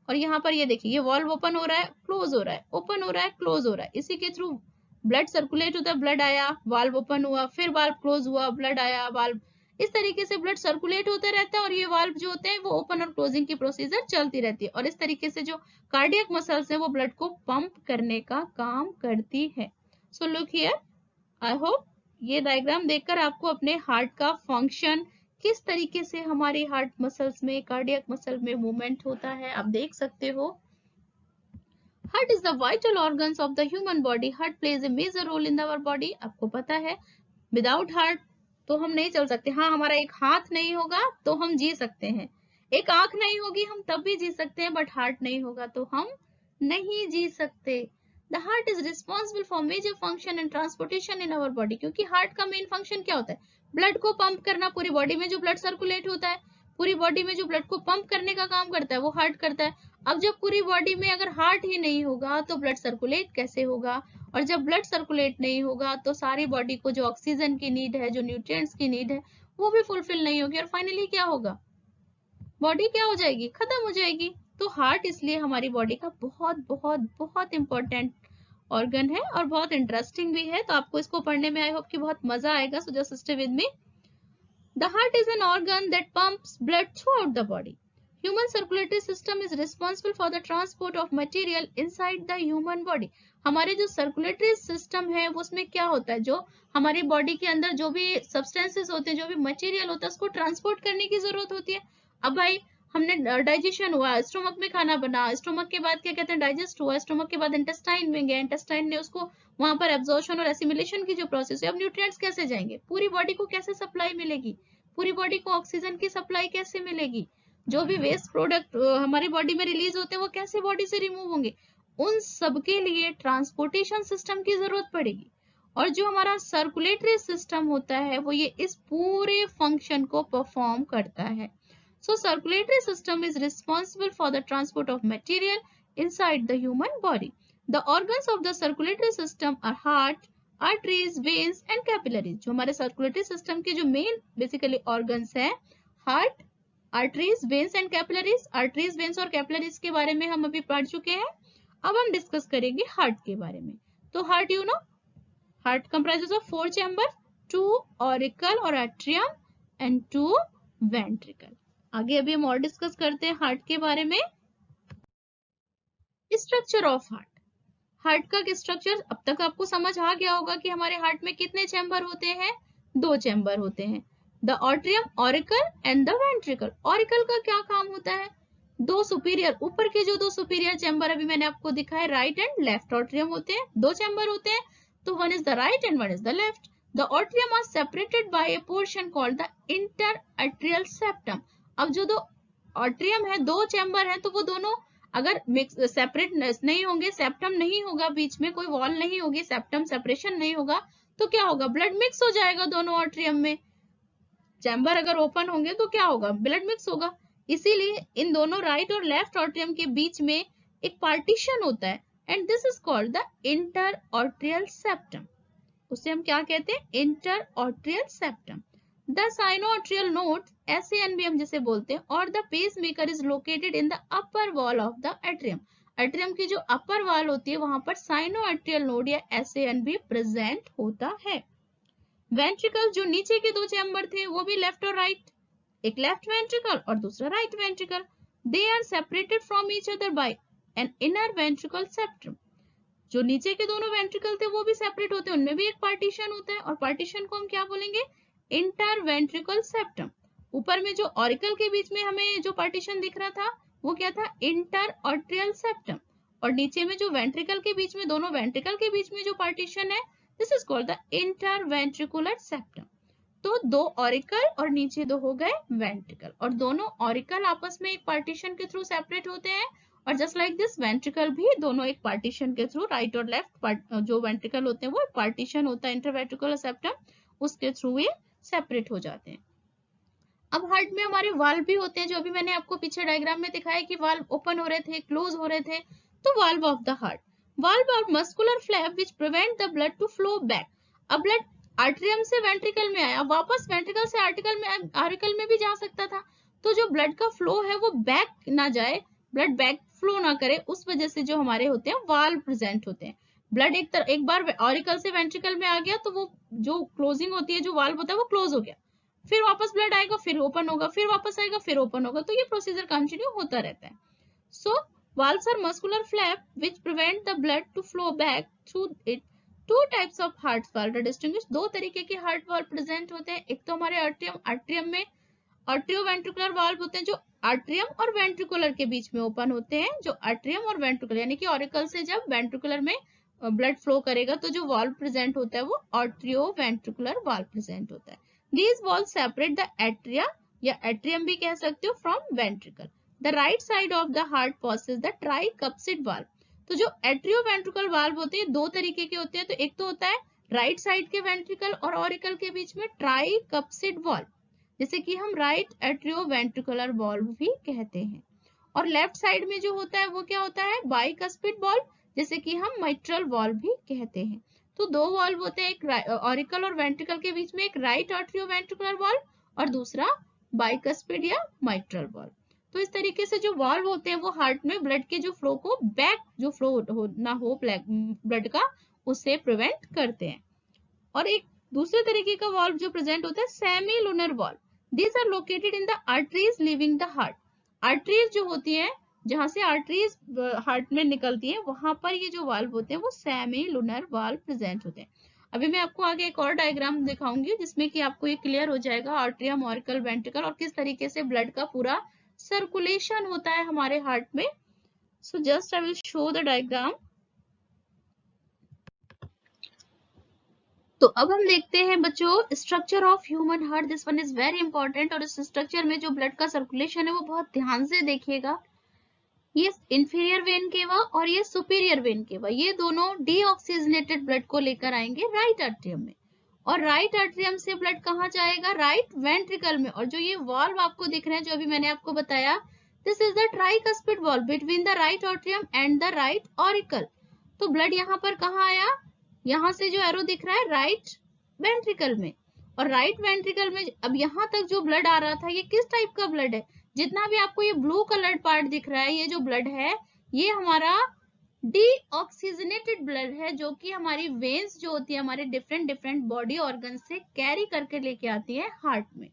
और यहाँ पर ये देखिए ये वॉल्व ओपन हो रहा है, क्लोज हो रहा है, ओपन हो रहा है, क्लोज हो रहा है, इसी के थ्रू ब्लड सर्कुलेट होता है, ब्लड आया, वाल्व ओपन हुआ, फिर वाल्व क्लोज हुआ, ब्लड आया, वाल्व, इस तरीके से ब्लड सर्कुलेट होता रहता है, और ये वाल्व जो होते हैं वो ओपन और क्लोजिंग की प्रोसीजर चलती रहती है, और इस तरीके से जो कार्डियक मसल्स है वो ब्लड को पंप करने का काम करती है। So look here, I hope ये डायग्राम देखकर आपको अपने हार्ट का फंक्शन, किस तरीके से हमारे हार्ट मसल्स में, कार्डियक मसल में मूवमेंट होता है, आप देख सकते हो। Heart is the vital organs of the human body. Heart plays a major role in our body. आपको पता है विदाउट हार्ट तो हम नहीं चल सकते। हाँ, हमारा एक हाथ नहीं होगा तो हम जी सकते हैं, एक आंख नहीं होगी हम तब भी जी सकते हैं, बट हार्ट नहीं होगा तो हम नहीं जी सकते। The heart is responsible for major function and transportation in our body, क्योंकि हार्ट का मेन फंक्शन क्या होता है? ब्लड को पंप करना। पूरी बॉडी में जो ब्लड सर्कुलेट होता है, पूरी बॉडी में जो ब्लड को पंप करने का काम करता है वो हार्ट करता है। अब जब पूरी बॉडी में अगर हार्ट ही नहीं होगा तो ब्लड सर्कुलेट कैसे होगा? और जब ब्लड सर्कुलेट नहीं होगा तो सारी बॉडी को जो ऑक्सीजन की नीड है, जो न्यूट्रिएंट्स की नीड है, वो भी फुलफिल नहीं होगी, और फाइनली क्या होगा? बॉडी क्या हो जाएगी? खत्म हो जाएगी। तो हार्ट इसलिए हमारी बॉडी का बहुत बहुत बहुत इंपॉर्टेंट ऑर्गन है और बहुत इंटरेस्टिंग भी है। तो आपको इसको पढ़ने में आई होप कि बहुत मजा आएगा। So just stay with me. The heart is an organ that pumps blood throughout the body. Human circulatory system is responsible for the transport of material inside the human body. हमारे जो सर्कुलेटरी सिस्टम है वो उसमें क्या होता है? जो हमारी बॉडी के अंदर जो भी सब्सटेंसेस होते हैं, जो भी मटेरियल होता है, उसको ट्रांसपोर्ट करने की जरूरत होती है। अब भाई हमने डाइजेशन हुआ, स्टोमक में खाना बना, स्टोमक के बाद क्या कहते हैं? डाइजेस्ट हुआ, स्टोमक के बाद इंटेस्टाइन में गया, इंटेस्टाइन ने उसको वहां पर एब्जॉर्प्शन और एसिमिलेशन की जो प्रोसेस है। अब न्यूट्रिएंट्स कैसे जाएंगे? पूरी बॉडी को कैसे सप्लाई मिलेगी? पूरी बॉडी को ऑक्सीजन की सप्लाई कैसे मिलेगी? जो भी वेस्ट प्रोडक्ट हमारी बॉडी में रिलीज होते हैं वो कैसे बॉडी से रिमूव होंगे? उन सब के लिए ट्रांसपोर्टेशन सिस्टम की जरूरत पड़ेगी। और जो हमारा सर्कुलेटरी सिस्टम होता है वो ये इस पूरे फंक्शन को परफॉर्म करता है। So circulatory system is responsible for the transport of material inside the human body. The organs of the circulatory system are heart, arteries, veins and capillaries. जो हमारे circulatory system के जो main basically organs हैं, heart, arteries, veins and capillaries. Arteries, veins और capillaries के बारे में हम अभी पढ़ चुके हैं। अब हम डिस्कस करेंगे हार्ट के बारे में। तो heart you know, heart comprises of 4 chambers, 2 auricle और atrium and 2 ventricle. आगे अभी हम और डिस्कस करते हैं हार्ट के बारे में। Structure of heart. हार्ट का स्ट्रक्चर अब तक आपको समझ आ गया होगा कि हमारे हार्ट में कितने चैम्बर होते हैं? 2 चैम्बर होते हैं, the atrium, auricle and the ventricle. Auricle का क्या काम होता है? 2 सुपीरियर, ऊपर के जो 2 सुपीरियर चैम्बर अभी मैंने आपको दिखाया, राइट एंड लेफ्ट ऑट्रियम होते हैं। 2 चैम्बर होते हैं, तो one is the right and one is the left. The atrium are separated by a portion called the interatrial septum. अब जो 2 ऑट्रियम है, 2 चैम्बर है, तो वो दोनों अगर मिक्स सेपरेट नहीं होंगे, सेप्टम नहीं होगा, बीच में कोई वॉल नहीं होगी, सेप्टम सेपरेशन नहीं होगा, तो क्या होगा? ब्लड मिक्स हो जाएगा दोनों ऑट्रियम में। चैम्बर अगर ओपन होंगे तो क्या होगा? ब्लड मिक्स होगा। इसीलिए इन दोनों राइट और लेफ्ट ऑट्रियम के बीच में एक पार्टीशन होता है and this is called the inter atrial septum. उसे हम क्या कहते हैं? Inter atrial septum. The sinoatrial node, SAN भी हम जिसे बोलते हैं, और the pacemaker is located in the upper wall of the atrium. Atrium की जो अपर वॉल होती है वहां पर साइनोआर्ट्रियल नोड या SAN भी प्रेजेंट होता है। वेंट्रिकल, जो नीचे के 2 चैम्बर थे वो भी लेफ्ट और राइट, एक लेफ्ट वेंट्रिकल और दूसरा right ventricle. They are separated from each other by an inner ventricle septum. जो नीचे के दोनों वेंट्रिकल थे वो भी सेपरेट होते हैं, उनमें भी एक पार्टीशन होता है, और पार्टीशन को हम क्या बोलेंगे? Inter ventricle septum. ऊपर में जो ऑरिकल के बीच में हमें जो पार्टीशन दिख रहा था वो क्या था? Inter atrial septum. और नीचे में जो वेंट्रिकल के बीच में, दोनों वेंट्रिकल के बीच में जो पार्टीशन है, this is called the inter ventricular septum. तो 2 ऑरिकल और नीचे 2 हो गए वेंट्रिकल, और दोनों ऑरिकल आपस में एक पार्टीशन के थ्रू सेपरेट होते हैं, और जस्ट लाइक दिस वेंट्रिकल भी दोनों एक पार्टीशन के थ्रू, राइट और लेफ्ट जो वेंट्रिकल होते हैं वो एक पार्टीशन होता है इंटरवेंट्रिकुलर सेप्टम, उसके थ्रू ये सेपरेट हो जाते हैं। अब हार्ट में हमारे वाल्व भी होते हैं, जो अभी मैंने आपको पीछे डायग्राम में दिखाया कि वाल्व ओपन हो रहे थे, क्लोज हो रहे थे। तो valve of the heart, valve are muscular flap which prevent the blood to flow back. अब ब्लड आर्टरियम से वेंट्रिकल में आया, वापस वेंट्रिकल से आर्टिकल में भी जा सकता था, तो जो ब्लड का फ्लो है वो बैक ना जाए, ब्लड बैक फ्लो ना करे, उस वजह से जो हमारे होते हैं वाल्व प्रेजेंट होते हैं। ब्लड एक बार ऑरिकल से वेंट्रिकल में आ गया तो वो जो क्लोजिंग होती है, जो वाल्व होता है वो क्लोज हो गया, फिर वापस ब्लड आएगा, फिर ओपन होगा, फिर वापस आएगा, फिर ओपन होगा, तो ये प्रोसीजर कंटिन्यू होता रहता है। सो valves are muscular flap which prevent the blood to flow back through it. Two types of heart valve are distinguished. 2 तरीके के हार्ट वाल्व प्रेजेंट होते हैं। एक तो हमारे आर्ट्रियम में आर्ट्रियोवेंट्रिकुलर वाल्व होते हैं, जो आर्ट्रियम और वेंट्रिकुलर के बीच में ओपन होते हैं। जो आर्ट्रियम और वेंट्रिकुलर यानी कि ऑरिकल से जब वेंट्रिकुलर में ब्लड फ्लो करेगा तो जो वाल्व प्रेजेंट होता है वो आर्ट्रियोवेंट्रिकुलर वाल्व प्रेजेंट होता है। These valves separate the atria या atrium भी कह सकते हो from ventricle. The right side of the heart possesses the tricuspid valve. तो जो एट्रियोवेंट्रिकल वाल्व होते हैं दो तरीके के होते हैं, तो एक तो होता है राइट साइड के वेंट्रिकल और ऑरिकल के बीच में ट्राइकप्सिड वाल्व, जैसे कि हम राइट एट्रियोवेंट्रिकुलर वाल्व भी कहते हैं। और लेफ्ट साइड में जो होता है वो क्या होता है, बाइकस्पिड वाल्व, जैसे कि हम मिट्रल वाल्व भी कहते हैं। तो दो वाल्व होते हैं, एक ऑरिकल और वेंट्रिकल के बीच में एक राइट एट्रियोवेंट्रिकुलर वाल्व और दूसरा बाइकस्पिड या मिट्रल वाल्व। तो इस तरीके से जो वाल्व होते हैं वो हार्ट में ब्लड के जो फ्लो को बैक जो फ्लो ना हो ब्लड का, उससे प्रिवेंट करते हैं। और एक दूसरे तरीके का वाल्व जो प्रेजेंट होता है semi lunar valve, these are located in the arteries leaving the heart. Arteries जो होती हैं, जहां से आर्टरीज हार्ट में निकलती हैं, वहां पर ये जो वाल्व होते हैं वो सेमी लूनर वाल्व प्रेजेंट होते हैं। अभी मैं आपको आगे एक और डायग्राम दिखाऊंगी जिसमें कि आपको ये क्लियर हो जाएगा आर्टरियम, ऑरिकल, वेंट्रिकल और किस तरीके से ब्लड का पूरा सर्कुलेशन होता है हमारे हार्ट में। So just I will show the diagram. तो अब हम देखते हैं बच्चों structure of human heart. This one is very important, और इस स्ट्रक्चर में जो ब्लड का सर्कुलेशन है वो बहुत ध्यान से देखिएगा। ये इंफीरियर वेन केवा और ये सुपीरियर वेन केवा, ये दोनों डीऑक्सीजनेटेड ब्लड को लेकर आएंगे राइट आर्टरियम में, और राइट आर्टरियम से ब्लड कहाँ जाएगा, राइट वेंट्रिकल में। और जो ये वाल्व आपको दिख रहे हैं, जो अभी मैंने आपको बताया, this is the tricuspid valve between the right atrium and the right auricle. तो ब्लड यहाँ पर कहाँ आया, यहाँ से जो एरो दिख रहा है राइट वेंट्रिकल में, और राइट वेंट्रिकल में अब यहाँ तक जो ब्लड आ रहा था ये किस टाइप का ब्लड है, जितना भी आपको ये ब्लू कलर्ड पार्ट दिख रहा है, ये जो ब्लड है ये हमारा डीऑक्सीजनेटेड ब्लड है, जो कि हमारी वेन्स जो होती है हमारे डिफरेंट बॉडी ऑर्गन से कैरी करके लेके आती है हार्ट में।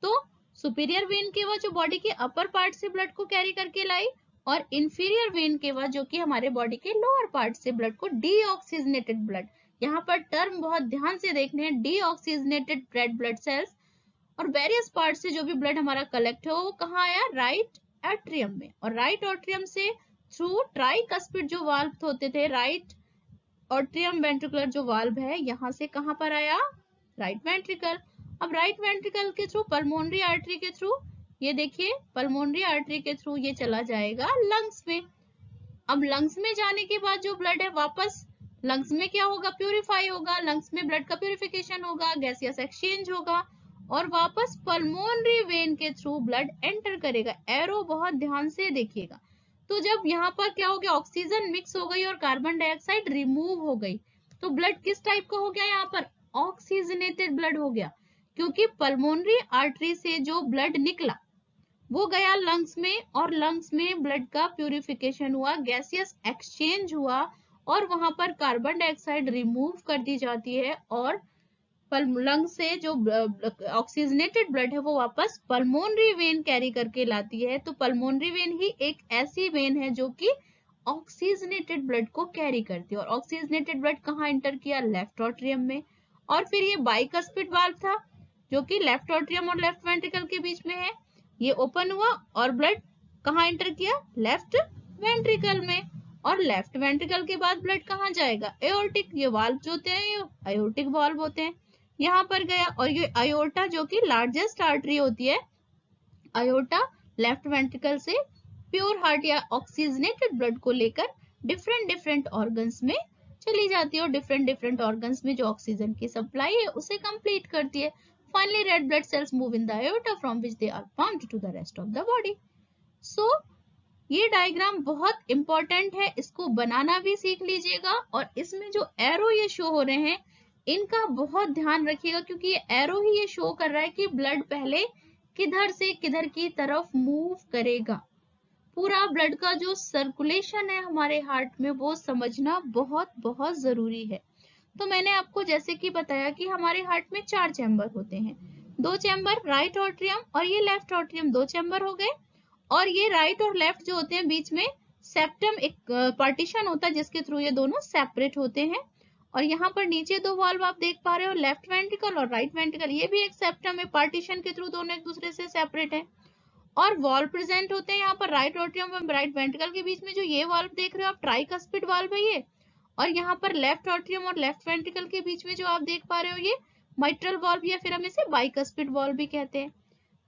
तो सुपीरियर वेन केवा जो बॉडी के अपर पार्ट से ब्लड को कैरी करके लाई, और इंफीरियर वेन केवा जो कि हमारे बॉडी के लोअर पार्ट से ब्लड को, डीऑक्सीजनेटेड ब्लड, यहाँ पर टर्म बहुत ध्यान से देखने हैं, डीऑक्सीजनेटेड रेड ब्लड सेल्स और वेरियस पार्ट से जो भी ब्लड हमारा कलेक्ट हो वो कहाँ आया, राइट एट्रियम में। और राइट एट्रियम से थ्रू ट्राइकस्पिड जो वाल्व होते थे, राइट एट्रियम वेंट्रिकुलर जो वाल्व है, यहाँ से कहाँ पर आया, राइट वेंट्रिकल। अब राइट वेंट्रिकल के थ्रू पल्मोनरी आर्टरी के थ्रू, ये देखिए पल्मोनरी आर्टरी के थ्रू ये चला जाएगा लंग्स में। अब लंग्स में जाने के बाद जो ब्लड है वापस लंग्स में क्या होगा, प्यूरिफाई होगा, लंग्स में ब्लड का प्यूरिफिकेशन होगा, गैसियस एक्सचेंज होगा, और वापस पल्मोनरी वेन के थ्रू ब्लड एंटर करेगा। एरो बहुत ध्यान से देखिएगा। तो जब यहाँ पर क्या हो गया, ऑक्सीजन मिक्स हो गई और कार्बन डाइऑक्साइड रिमूव हो गई, तो ब्लड किस टाइप का हो गया, यहाँ पर ऑक्सीजनेटेड ब्लड हो गया, क्योंकि पल्मोनरी आर्टरी से जो ब्लड निकला वो गया लंग्स में, और लंग्स में ब्लड का प्यूरिफिकेशन हुआ, गैसियस एक्सचेंज हुआ, और वहां पर कार्बन डाइऑक्साइड रिमूव कर दी जाती है, और लंग से जो ऑक्सीजनेटेड ब्लड है वो वापस पल्मोनरी वेन कैरी करके लाती है। तो पल्मोनरी वेन ही एक ऐसी वेन है जो कि ऑक्सीजनेटेड ब्लड को कैरी करती है, और ऑक्सीजनेटेड ब्लड कहाँ एंटर किया, लेफ्ट एट्रियम में। और फिर ये बाइकस्पिड वाल्व था जो कि लेफ्ट एट्रियम और लेफ्ट वेंट्रिकल के बीच में है, ये ओपन हुआ और ब्लड कहाँ एंटर किया, लेफ्ट वेंट्रिकल में, और लेफ्ट वेंट्रिकल के बाद ब्लड कहाँ जाएगा, एओर्टिक। ये वाल्व जो होते हैं ये एओर्टिक वाल्व होते हैं, यहाँ पर गया। और ये आयोटा जो कि लार्जेस्ट आर्टरी होती है, आयोटा लेफ्ट वेंट्रिकल से प्योर हार्ट या ऑक्सीजनेटेड ब्लड को लेकर डिफरेंट ऑर्गन्स में चली जाती है, और डिफरेंट ऑर्गन्स में जो ऑक्सीजन की सप्लाई है उसे कंप्लीट करती है। Finally red blood cells move in the aorta from which they are pumped to the rest of the body. So ये डायग्राम बहुत इंपॉर्टेंट है, इसको बनाना भी सीख लीजिएगा, और इसमें जो एरो ये शो हो रहे हैं इनका बहुत ध्यान रखिएगा, क्योंकि ये एरो ही ये शो कर रहा है कि ब्लड पहले किधर से किधर की तरफ मूव करेगा। पूरा ब्लड का जो सर्कुलेशन है हमारे हार्ट में वो समझना बहुत जरूरी है। तो मैंने आपको जैसे कि बताया कि हमारे हार्ट में 4 चैम्बर होते हैं, 2 चैम्बर राइट एट्रियम और ये लेफ्ट एट्रियम, 2 चैम्बर हो गए। और ये राइट और लेफ्ट जो होते हैं बीच में सेप्टम एक पार्टीशन होता है जिसके थ्रू ये दोनों सेपरेट होते हैं। और यहाँ पर नीचे 2 वाल्व आप देख पा रहे हो, लेफ्ट वेंट्रिकल और राइट वेंट्रिकल, ये भी एक सेप्टम है, पार्टीशन के थ्रू दोनों एक दूसरे से सेपरेट है। और वाल्व प्रेजेंट होते हैं यहाँ पर राइट एट्रियम और राइट वेंट्रिकल के बीच में, जो ये वाल्व देख रहे हो आप ट्राइकस्पिड वाल्व है ये। और यहाँ पर लेफ्ट एट्रियम और लेफ्ट वेंट्रिकल के बीच में जो आप देख पा रहे हो ये मिट्रल वाल्व, या फिर हम इसे बाइकस्पिड वाल्व भी कहते हैं।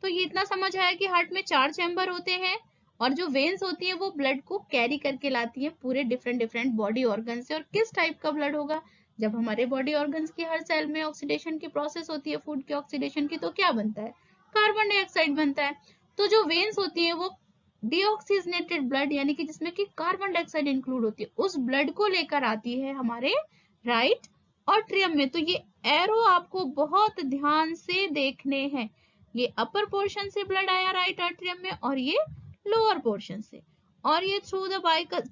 तो ये इतना समझ आया कि हार्ट में 4 चैम्बर होते हैं, और जो वेन्स होती है वो ब्लड को कैरी करके लाती है पूरे डिफरेंट डिफरेंट बॉडी ऑर्गन से। और किस टाइप का ब्लड होगा? जब हमारे बॉडी ऑर्गन्स की हर सेल में ऑक्सीडेशन की प्रोसेस होती है, फूड के ऑक्सीडेशन की, तो क्या बनता है? कार्बन डाइऑक्साइड बनता है। तो जो वेन्स होती है वो डीऑक्सीजनेटेड ब्लड यानी कि जिसमें कि कार्बन डाइऑक्साइड इंक्लूड होती है, उस ब्लड को लेकर आती है हमारे राइट आर्टरियम में। तो ये एरो आपको बहुत ध्यान से देखने हैं। ये अपर पोर्शन से ब्लड आया राइट आर्टरियम में और ये लोअर पोर्शन से, और ये थ्रू द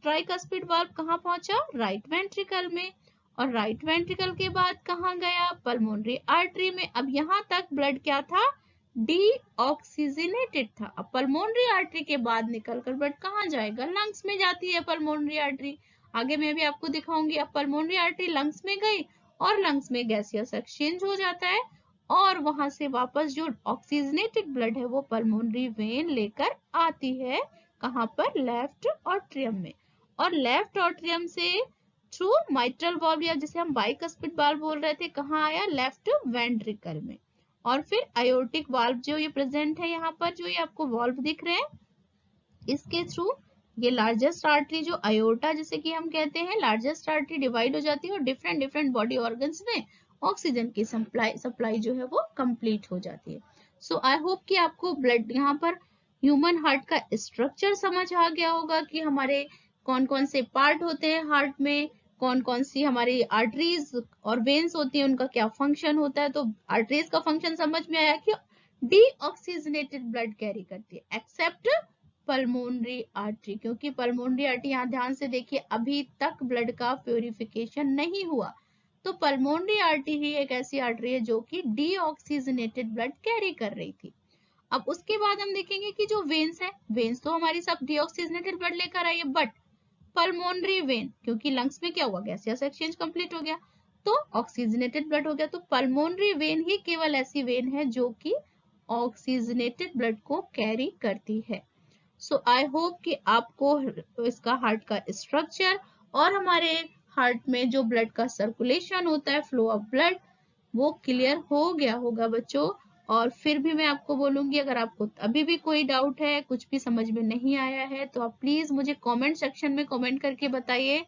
ट्राइकस्पिड वाल्व कहाँ पहुंचा? राइट वेंट्रिकल में, और राइट वेंट्रिकल के बाद कहाँ गया? पल्मोनरी आर्टरी में। अब यहाँ तक ब्लड क्या था? डीऑक्सीजनेटेड था। अब पल्मोनरी आर्टरी के बाद निकलकर ब्लड कहाँ जाएगा? लंग्स में जाती है पल्मोनरी आर्टरी। आगे मैं भी आपको दिखाऊंगी। अब पल्मोनरी आर्टरी लंग्स में गई और लंग्स में गैसियस एक्सचेंज हो जाता है और वहां से वापस जो ऑक्सीजनेटेड ब्लड है वो पल्मोनरी वेन लेकर आती है। कहाँ पर? लेफ्ट आर्टरियम में। और लेफ्ट आर्टरियम से थ्रू माइट्रल वाल्व या जिसे हम बाइकस्पिड वाल्व बोल रहे थे, कहाँ आया? लेफ्ट वेंट्रिकल में। और फिर आयोटिक वाल्व जो ये प्रेजेंट है यहाँ पर, जो ये आपको वाल्व दिख रहे हैं, इसके थ्रू ये लार्जेस्ट आर्टरी जो अयोटा जिसे कि हम कहते हैं, लार्जेस्ट आर्टरी डिवाइड हो जाती है और डिफरेंट डिफरेंट बॉडी ऑर्गन्स में ऑक्सीजन की सप्लाई जो है वो कंप्लीट हो जाती है। सो आई होप कि आपको ब्लड यहाँ पर ह्यूमन हार्ट का स्ट्रक्चर समझ आ गया होगा कि हमारे कौन कौन से पार्ट होते हैं हार्ट में, कौन कौन सी हमारी आर्टरीज और वेन्स होती हैं, उनका क्या फंक्शन होता है। तो आर्टरीज का फंक्शन समझ में आया कि डीऑक्सीजनेटेड ब्लड कैरी करती है, एक्सेप्ट पल्मोनरी आर्टरी, क्योंकि पल्मोनरी आर्टरी, यहाँ ध्यान से देखिए, अभी तक ब्लड का प्योरिफिकेशन नहीं हुआ। तो पल्मोनरी आर्टरी ही एक ऐसी आर्टरी है जो कि डीऑक्सीजनेटेड ब्लड कैरी कर रही थी। अब उसके बाद हम देखेंगे कि जो वेन्स है, वेन्स तो हमारी सब डीऑक्सीजनेटेड ब्लड लेकर आई है, बट पल्मोनरी वेन, क्योंकि लंग्स में क्या हुआ? गैसियस एक्सचेंज कंप्लीट हो गया तो ऑक्सीजनेटेड ब्लड हो गया। तो पल्मोनरी वेन ही केवल ऐसी वेन है जो कि ऑक्सीजनेटेड ब्लड को कैरी करती है। सो आई होप कि आपको इसका हार्ट का स्ट्रक्चर और हमारे हार्ट में जो ब्लड का सर्कुलेशन होता है, फ्लो ऑफ ब्लड, वो क्लियर हो गया होगा बच्चों। और फिर भी मैं आपको बोलूंगी, अगर आपको अभी भी कोई डाउट है, कुछ भी समझ में नहीं आया है, तो आप प्लीज मुझे कमेंट सेक्शन में कमेंट करके बताइए,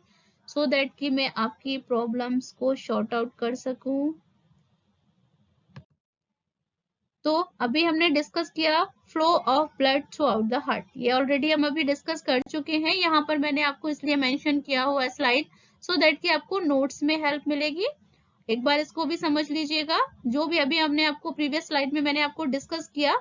सो दैट कि मैं आपकी प्रॉब्लम्स को सॉर्ट आउट कर सकूं। तो अभी हमने डिस्कस किया flow of blood through out the heart, ये ऑलरेडी हम अभी डिस्कस कर चुके हैं। यहाँ पर मैंने आपको इसलिए मेंशन किया हुआ स्लाइड, सो दैट कि आपको नोट्स में हेल्प मिलेगी। एक बार इसको भी समझ लीजिएगा। जो भी अभी हमने आपको प्रीवियस स्लाइड में मैंने आपको डिस्कस किया,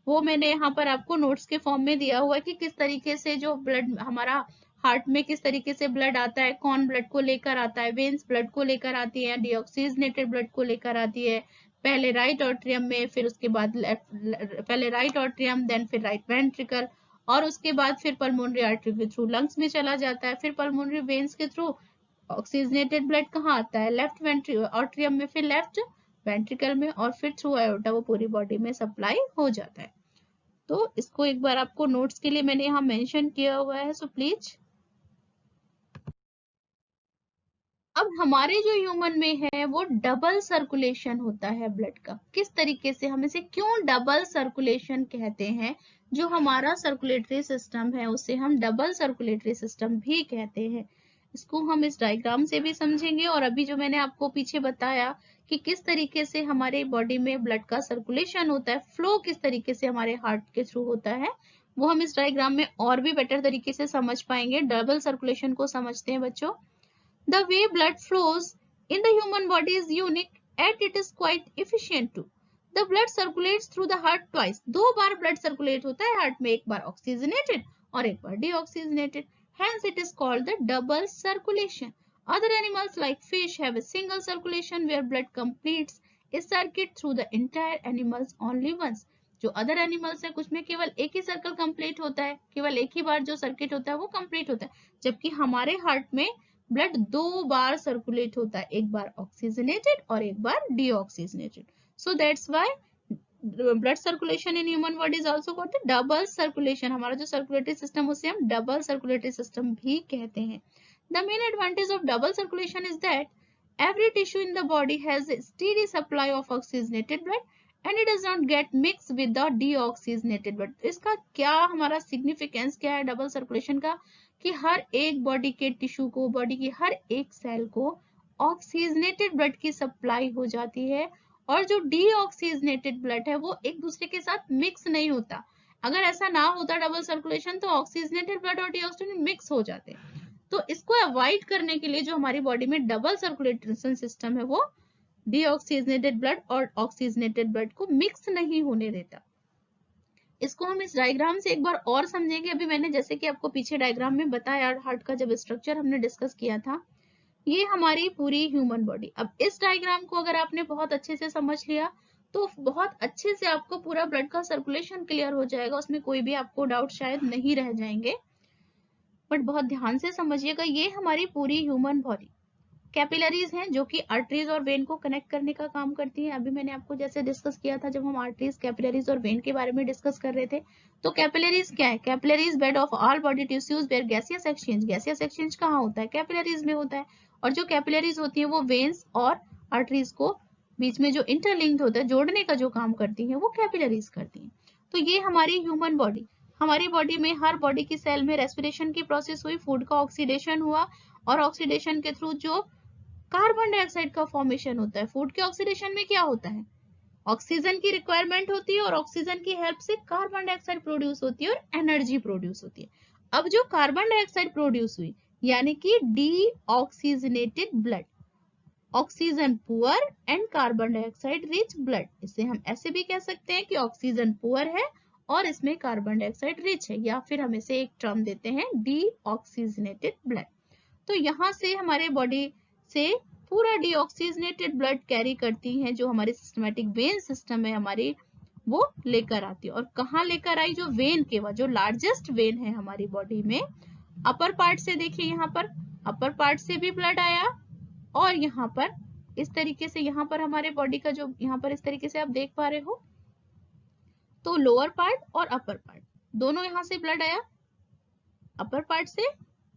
वो मैंने यहाँ पर आपको नोट्स के फॉर्म में दिया हुआ है कि किस तरीके से जो ब्लड हमारा हार्ट में किस तरीके से ब्लड आता है, कौन ब्लड को लेकर आता है। वेन्स ब्लड को लेकर आती है, डीऑक्सीजनेटेड ब्लड को लेकर आती है, पहले राइट आर्टरियम में, फिर उसके बाद पहले राइट आर्टरियम, देन फिर राइट वेंट्रिकल, और उसके बाद फिर पल्मोनरी आर्टरी के थ्रू लंग्स में चला जाता है, फिर पल्मोनरी वेन्स के थ्रू ऑक्सीजनेटेड ब्लड कहाँ आता है? लेफ्ट आर्टरियम में, फिर लेफ्ट वेंट्रिकल में, और फिर थ्रू आयोटा वो पूरी बॉडी में सप्लाई हो जाता है। तो इसको एक बार आपको नोट्स के लिए मैंने यहाँ मेंशन किया हुआ है, सो प्लीज। अब हमारे जो ह्यूमन में है वो डबल सर्कुलेशन होता है ब्लड का। किस तरीके से, हम इसे क्यों डबल सर्कुलेशन कहते हैं? जो हमारा सर्कुलेटरी सिस्टम है उसे हम डबल सर्कुलेटरी सिस्टम भी कहते हैं। इसको हम इस डायग्राम से भी समझेंगे, और अभी जो मैंने आपको पीछे बताया कि किस तरीके से हमारे बॉडी में ब्लड का सर्कुलेशन होता है, फ्लो किस तरीके से हमारे हार्ट के थ्रू होता है, वो हम इस डायग्राम में और भी बेटर तरीके से समझ पाएंगे। डबल सर्कुलेशन को समझते हैं बच्चों। The way blood flows in the human body is unique and it is quite efficient too. The blood circulates through the heart twice. दो बार blood circulate होता है हार्ट में, एक बार oxygenated और एक बार deoxygenated. Hence it is called the double circulation. Other animals like fish have a single circulation where blood completes a circuit through the entire animals only once. जो अदर एनिमल्स है कुछ में केवल एक ही सर्कल कंप्लीट होता है, केवल एक ही बार जो सर्किट होता है वो कंप्लीट होता है, जबकि हमारे हार्ट में ब्लड दो बार सर्कुलेट होता है, एक बार ऑक्सीजनेटेड और एक बार deoxygenated. So that's why blood circulation in human body is also called double circulation. हमारा जो सर्कुलेटरी सिस्टम उसे हम डबल सर्कुलेटरी सिस्टम भी कहते हैं। The main advantage of double circulation is that every tissue in the body has a steady supply of oxygenated blood and it does not gate mix with the deoxygenated blood. इसका क्या हमारा सिग्निफिकेंस क्या है डबल सर्कुलेशन का, कि हर एक बॉडी के टिश्यू को, बॉडी की हर एक सेल को ऑक्सीजनेटेड ब्लड की सप्लाई हो जाती है, और जो डीऑक्सीजनेटेड ब्लड है वो एक दूसरे के साथ मिक्स नहीं होता। अगर ऐसा ना होता डबल सर्कुलेशन तो ऑक्सीजनेटेड ब्लड और डीऑक्सीजनेटेड मिक्स हो जाते। तो इसको अवॉइड करने के लिए जो हमारी बॉडी में डबल सर्कुलेशन सिस्टम है वो डीऑक्सीजनेटेड ब्लड और ऑक्सीजनेटेड ब्लड को मिक्स नहीं होने देता। इसको हम इस डायग्राम से एक बार और समझेंगे। अभी मैंने जैसे कि आपको पीछे डायग्राम में बताया, हार्ट का जब स्ट्रक्चर हमने डिस्कस किया था, ये हमारी पूरी ह्यूमन बॉडी। अब इस डायग्राम को अगर आपने बहुत अच्छे से समझ लिया तो बहुत अच्छे से आपको पूरा ब्लड का सर्कुलेशन क्लियर हो जाएगा, उसमें कोई भी आपको डाउट शायद नहीं रह जाएंगे। बट बहुत ध्यान से समझिएगा, ये हमारी पूरी ह्यूमन बॉडी कैपिलरीज हैं जो कि आर्टरीज और वेन को कनेक्ट करने का काम करती हैं। अभी मैंने आपको जैसे डिस्कस किया था जब हम आर्टरीज, कैपिलरीज और वेन के बारे में डिस्कस कर रहे थे। तो कैपिलरीज क्या है? Capillaries bed of all body tissues where gaseous exchange. Gaseous exchange कहाँ होता है? कैपिलरीज में होता है। और जो कैपिलरीज होती है वो वेन्स और आर्टरीज को बीच में जो इंटरलिंक्ड होता है, जोड़ने का जो काम करती है, वो कैपिलरीज करती है। तो ये हमारी ह्यूमन बॉडी, हमारी बॉडी में हर बॉडी की सेल में रेस्पिरेशन की प्रोसेस हुई, फूड का ऑक्सीडेशन हुआ, और ऑक्सीडेशन के थ्रू जो कार्बन डाइऑक्साइड का फॉर्मेशन होता है। फूड के ऑक्सीडेशन में क्या होता है? ऑक्सीजन की रिक्वायरमेंट होती है और ऑक्सीजन की हेल्प से कार्बन डाइऑक्साइड प्रोड्यूस होती है और एनर्जी प्रोड्यूस होती है। अब जो कार्बन डाइऑक्साइड प्रोड्यूस हुई यानी कि deoxygenated blood, oxygen poor and carbon dioxide rich blood, इसे हम ऐसे भी कह सकते हैं कि ऑक्सीजन पुअर है और इसमें कार्बन डाइऑक्साइड रिच है, या फिर हम इसे एक टर्म देते हैं डीऑक्सीजनेटेड ब्लड। तो यहाँ से हमारे बॉडी से पूरा डीऑक्सीजनेटेड ब्लड कैरी करती हैं जो हमारी सिस्टमैटिक वेन सिस्टम है हमारी, वो लेकर आती है। और कहाँ लेकर आई? जो वेन केवा, जो लार्जेस्ट वेन है हमारी बॉडी में, अपर पार्ट से देखिए, यहाँ पर अपर पार्ट से भी ब्लड आया, और यहाँ पर इस तरीके से, यहाँ पर हमारे बॉडी का जो यहाँ पर इस तरीके से आप देख पा रहे हो, तो लोअर पार्ट और अपर पार्ट दोनों यहाँ से ब्लड आया, अपर पार्ट से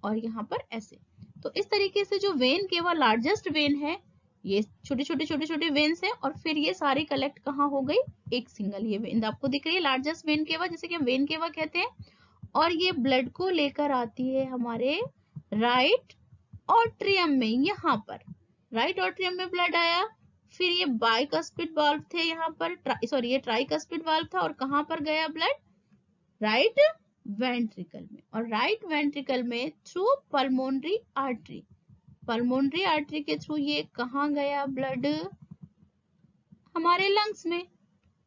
और यहाँ पर ऐसे। तो इस तरीके से जो वेन केवा लार्जेस्ट वेन है, ये छोटे छोटे वेन्स हैं, और फिर ये सारी कलेक्ट कहाँ हो गई? एक सिंगल ये वेन आपको दिख रही है लार्जेस्ट वेन केवा, जिसे कि हम वेन केवा कहते हैं, और ये ब्लड को लेकर आती है हमारे राइट ऑट्रियम में। यहाँ पर राइट ऑट्रियम में ब्लड आया, फिर ये बाइकस्पिड वाल्व थे यहाँ पर, सॉरी ये ट्राइकस्पिड वाल्व था, और कहाँ पर गया ब्लड? राइट वेंट्रिकल में। और राइट वेंट्रिकल में through pulmonary artery, pulmonary artery के थ्रू ये कहाँ गया ब्लड? हमारे लंग्स में,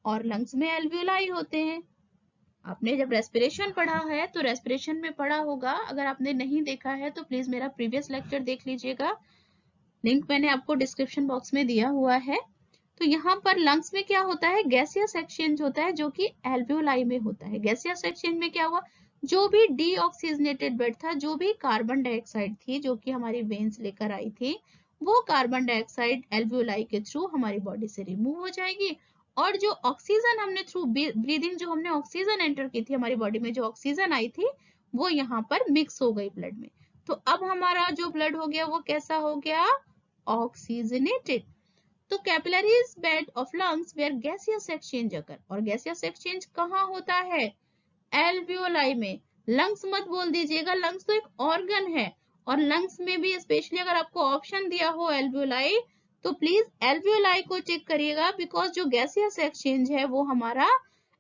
और लंग्स में एल्वियोलाई होते हैं। आपने जब रेस्पिरेशन पढ़ा है तो रेस्पिरेशन में पढ़ा होगा, अगर आपने नहीं देखा है तो प्लीज मेरा प्रीवियस लेक्चर देख लीजिएगा, लिंक मैंने आपको डिस्क्रिप्शन बॉक्स में दिया हुआ है। तो यहाँ पर लंग्स में क्या होता है? गैसियस एक्सचेंज होता है जो कि एल्वियोलाई में होता है। गैसियस एक्सचेंज में क्या हुआ? जो भी डीऑक्सीजनेटेड ब्लड था, जो भी कार्बन डाइऑक्साइड थी जो कि हमारी वेन्स लेकर आई थी, वो कार्बन डाइऑक्साइड एल्वियोलाई के थ्रू हमारी बॉडी से रिमूव हो जाएगी, और जो ऑक्सीजन हमने थ्रू ब्रीदिंग, जो हमने ऑक्सीजन एंटर की थी हमारी बॉडी में, जो ऑक्सीजन आई थी, वो यहाँ पर मिक्स हो गई ब्लड में। तो अब हमारा जो ब्लड हो गया वो कैसा हो गया? ऑक्सीजनेटेड। तो capillaries bed of lungs where gaseous exchange occur, और गैसियस एक्सचेंज कहाँ होता है? एल्वियोलाई में। लंग्स मत बोल दीजिएगा, लंग्स तो एक ऑर्गन है, और लंग्स में भी स्पेशली अगर आपको ऑप्शन दिया हो एल्वियोलाई, तो प्लीज एल्वियोलाई को चेक करिएगा, बिकॉज जो गैसियस एक्सचेंज है वो हमारा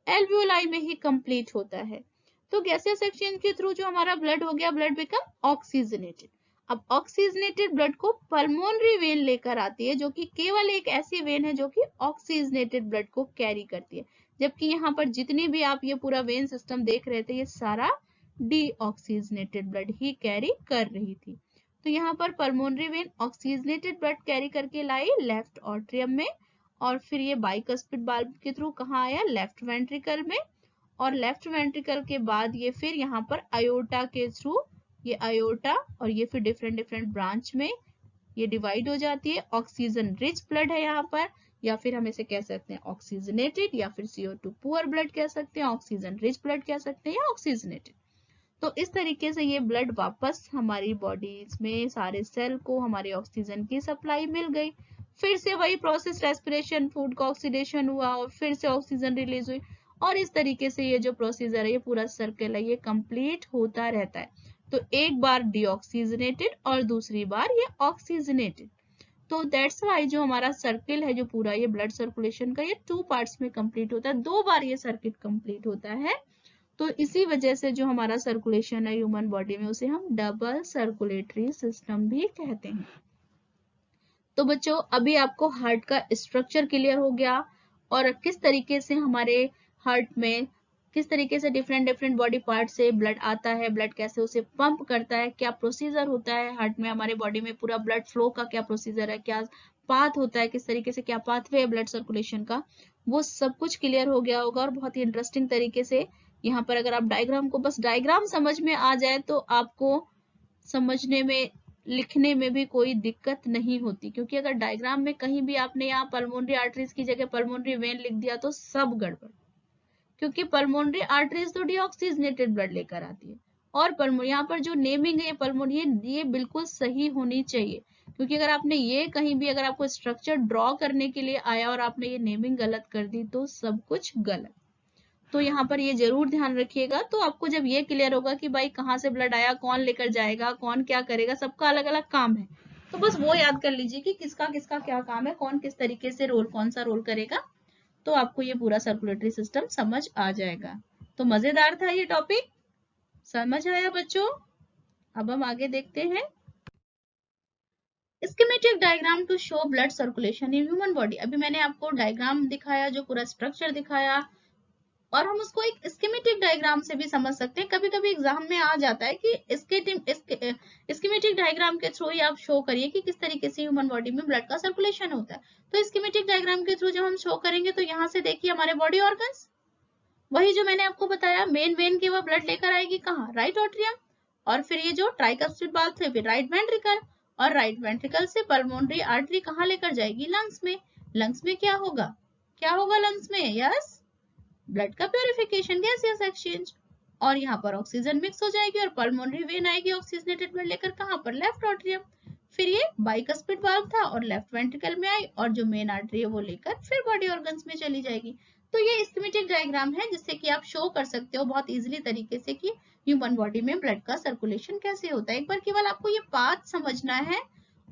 एल्वियोलाई में ही कंप्लीट होता है। तो गैसियस एक्सचेंज के थ्रू जो हमारा ब्लड हो गया, ब्लड बिकम ऑक्सीजनेटेड। अब ऑक्सीजनेटेड ब्लड को पल्मोनरी वेन लेकर आती है, जो कि केवल एक ऐसी वेन है जो कि ऑक्सीजनेटेड ब्लड को कैरी करती है, जबकि यहाँ पर जितनी भी आप ये पूरा वेन सिस्टम देख रहे थे, ये सारा डीऑक्सीजनेटेड ब्लड ही कैरी कर रही थी। तो यहाँ पर pulmonary vein oxygenated blood carry करके लाई लेफ्ट ऑट्रियम में, और फिर ये बाइकस्पिड वाल्व के थ्रू कहाँ आया? लेफ्ट वेंट्रिकल में, और लेफ्ट वेंट्रिकल के बाद ये फिर यहाँ पर आयोटा के थ्रू, ये आयोटा और ये फिर डिफरेंट डिफरेंट ब्रांच में ये डिवाइड हो जाती है। ऑक्सीजन रिच ब्लड है यहाँ पर, या फिर हम इसे कह सकते हैं ऑक्सीजनेटेड, या फिर CO2 पुअर ब्लड कह सकते हैं, ऑक्सीजन रिच ब्लड कह सकते हैं, या ऑक्सीजनेटेड। तो इस तरीके से ये ब्लड वापस हमारी बॉडी में सारे सेल को हमारे ऑक्सीजन की सप्लाई मिल गई। फिर से वही प्रोसेस रेस्पिरेशन, फूड का ऑक्सीडेशन हुआ और फिर से ऑक्सीजन रिलीज हुई, और इस तरीके से ये जो प्रोसीजर है, ये पूरा सर्कल है, ये कंप्लीट होता रहता है। तो एक बार डीऑक्सीजनेटेड और दूसरी बार ये ऑक्सीजनेटेड। तो दैट्स वाई जो हमारा सर्किल है जो पूरा ये ब्लड सर्कुलेशन का, ये 2 पार्ट्स में कंप्लीट होता है, 2 बार ये सर्किट कंप्लीट होता है। तो इसी वजह से जो हमारा सर्कुलेशन है ह्यूमन बॉडी में, उसे हम डबल सर्कुलेटरी सिस्टम भी कहते हैं। तो बच्चों अभी आपको हार्ट का स्ट्रक्चर क्लियर हो गया और किस तरीके से हमारे हार्ट में किस तरीके से डिफरेंट डिफरेंट बॉडी पार्ट से ब्लड आता है, ब्लड कैसे उसे पंप करता है, क्या प्रोसीजर होता है हार्ट में, हमारे बॉडी में पूरा ब्लड फ्लो का क्या प्रोसीजर है, क्या पाथ होता है, किस तरीके से क्या पाथवे है ब्लड सर्कुलेशन का, वो सब कुछ क्लियर हो गया होगा। और बहुत ही इंटरेस्टिंग तरीके से यहाँ पर अगर आप डायग्राम को, बस डायग्राम समझ में आ जाए तो आपको समझने में, लिखने में भी कोई दिक्कत नहीं होती, क्योंकि अगर डायग्राम में कहीं भी आपने यहाँ पल्मोनरी आर्टरीज की जगह पल्मोनरी वेन लिख दिया तो सब गड़बड़, क्योंकि पल्मोनरी आर्टरीज तो डीऑक्सीजनेटेड ब्लड लेकर आती है, और पल्मोनरी यहाँ पर जो नेमिंग है पल्मोनरी, ये बिल्कुल सही होनी चाहिए, क्योंकि अगर आपने ये कहीं भी, अगर आपको स्ट्रक्चर ड्रॉ करने के लिए आया और आपने ये नेमिंग गलत कर दी तो सब कुछ गलत। तो यहाँ पर ये जरूर ध्यान रखिएगा। तो आपको जब ये क्लियर होगा कि भाई कहाँ से ब्लड आया, कौन लेकर जाएगा, कौन क्या करेगा, सबका अलग अलग काम है, तो बस वो याद कर लीजिए कि किसका किसका क्या काम है, कौन किस तरीके से रोल, कौन सा रोल करेगा, तो आपको ये पूरा सर्कुलेटरी सिस्टम समझ आ जाएगा। तो मजेदार था ये टॉपिक, समझ आया बच्चों? अब हम आगे देखते हैं। Schematic diagram to show blood circulation in human body. अभी मैंने आपको डायग्राम दिखाया, जो पूरा स्ट्रक्चर दिखाया, और हम उसको एक स्कीमेटिक डायग्राम से भी समझ सकते हैं। कभी कभी एग्जाम में आ जाता है कि स्कीमेटिक डायग्राम के थ्रू ही आप शो करिए कि किस तरीके से ह्यूमन बॉडी में ब्लड का सर्कुलेशन होता है। तो स्कीमेटिक डायग्राम के थ्रू जब हम शो करेंगे तो यहाँ से देखिए हमारे बॉडी ऑर्गन्स, वही जो मैंने आपको बताया, मेन वेन की वो ब्लड लेकर आएगी कहाँ, राइट ऑट्रियम, और फिर ये जो ट्राइकस्पिड वाल्व थे फिर राइट वेंट्रिकल, और राइट वेंट्रिकल से पल्मोनरी आर्टरी कहाँ लेकर जाएगी, लंग्स में। लंग्स में क्या होगा, क्या होगा लंग्स में, यस, ब्लड का प्यूरिफिकेशन, गैसियस एक्सचेंज, और यहाँ पर ऑक्सीजन मिक्स हो जाएगी और पल्मोनरी वेन आएगी ऑक्सीजनेटेड ब्लड लेकर कहाँ पर, लेफ्ट ऑट्रियम। फिर ये बाइकस्पिड वाल्व था और लेफ्ट वेंट्रिकल में आई, और जो मेन आर्टरी है वो लेकर फिर बॉडी ऑर्गन्स में चली जाएगी। तो ये स्कीमेटिक डायग्राम है जिससे कि आप शो कर सकते हो बहुत इजीली तरीके से कि ह्यूमन बॉडी में ब्लड का सर्कुलेशन कैसे होता है। एक बार केवल आपको ये पाथ समझना है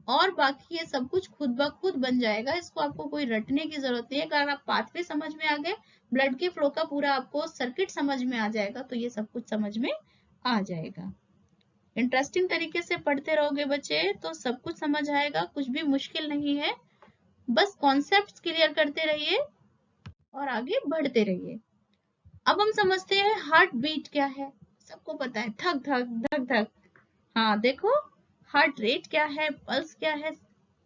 और बाकी ये सब कुछ खुद ब खुद बन जाएगा, इसको आपको कोई रटने की जरूरत नहीं है। अगर आप पाथवे समझ में आ गए, ब्लड के फ्लो का पूरा आपको सर्किट समझ में आ जाएगा, तो ये सब कुछ समझ में आ जाएगा। इंटरेस्टिंग तरीके से पढ़ते रहोगे बच्चे तो सब कुछ समझ आएगा, कुछ भी मुश्किल नहीं है, बस कॉन्सेप्ट्स क्लियर करते रहिए और आगे बढ़ते रहिए। अब हम समझते हैं हार्ट बीट क्या है। सबको पता है धक धक धक धक, हाँ देखो हार्ट रेट क्या है, पल्स क्या है।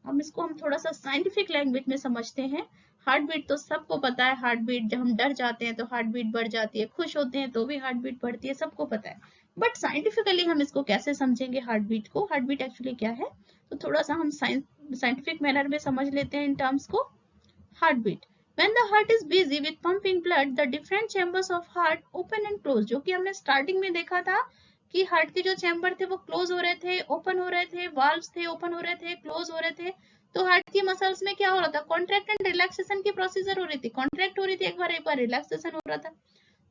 हम इसको हम थोड़ा सा साइंटिफिक लैंग्वेज में समझते हैं। हार्ट बीट तो सबको पता है, हार्ट बीट जब हम डर जाते हैं तो हार्ट बीट बढ़ जाती है, खुश होते हैं तो भी हार्ट बीट बढ़ती है, सबको पता है। बट साइंटिफिकली हम इसको कैसे समझेंगे हार्ट बीट को, हार्ट बीट एक्चुअली क्या है, तो थोड़ा सा हम साइंटिफिक मैनर में समझ लेते हैं इन टर्म्स को। Heart beat, when the heart is busy with pumping blood, the different chambers of heart open and close, जो कि हमने स्टार्टिंग में देखा था कि हार्ट के जो चैम्बर थे वो क्लोज हो रहे थे, ओपन हो रहे थे, वाल्व्स थे ओपन हो रहे थे, क्लोज हो रहे थे। तो हार्ट की मसल्स में क्या हो रहा था, कॉन्ट्रैक्ट एंड रिलैक्सेशन की प्रोसीजर हो रही थी, कॉन्ट्रैक्ट हो रही थी एक बार रिलैक्सेशन हो रहा था।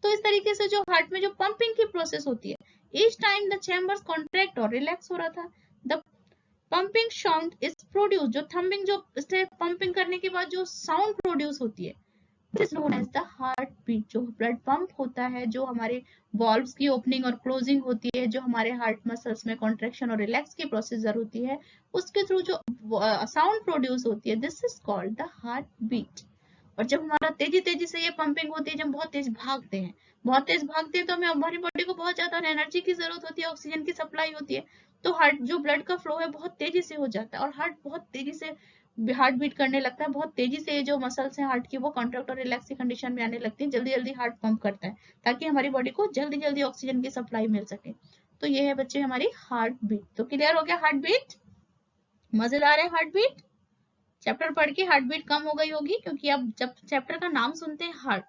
तो इस तरीके से जो हार्ट में जो पंपिंग की प्रोसेस होती है, each time the chambers contract और रिलैक्स हो रहा था, the pumping sound is produce, जो थंबिंग, जो पंपिंग करने के बाद जो साउंड प्रोड्यूस होती है, is known as the heart beat. जो ब्लड पंप होता है, जो हमारे वॉल्व्स की ओपनिंग और क्लोजिंग होती है, जो हमारे हार्ट मसल्स में कॉन्ट्रैक्शन और रिलैक्स की प्रोसीजर होती है, उसके थ्रू जो साउंड प्रोड्यूस होती है, this is called the heart beat. और जब हमारा तेजी तेजी से ये पंपिंग होती है, जब बहुत तेज भागते हैं, बहुत तेज भागते हैं तो हमें हमारी बॉडी को बहुत ज्यादा एनर्जी की जरूरत होती है, ऑक्सीजन की सप्लाई होती है, तो हार्ट जो ब्लड का फ्लो है बहुत तेजी से हो जाता है और हार्ट बहुत तेजी से हार्ट बीट करने लगता है, बहुत तेजी से जो मसल्स हैं हार्ट की वो कॉन्ट्रैक्ट और रिलैक्स की कंडीशन में आने लगती है, जल्दी जल्दी हार्ट पंप करता है ताकि हमारी बॉडी को जल्दी जल्दी ऑक्सीजन की सप्लाई मिल सके। तो ये है बच्चे हमारी हार्ट बीट। तो क्लियर हो गया हार्ट बीट, मजेदार है हार्ट बीट। चैप्टर पढ़ के हार्ट बीट कम हो गई होगी, क्योंकि अब जब चैप्टर का नाम सुनते हैं हार्ट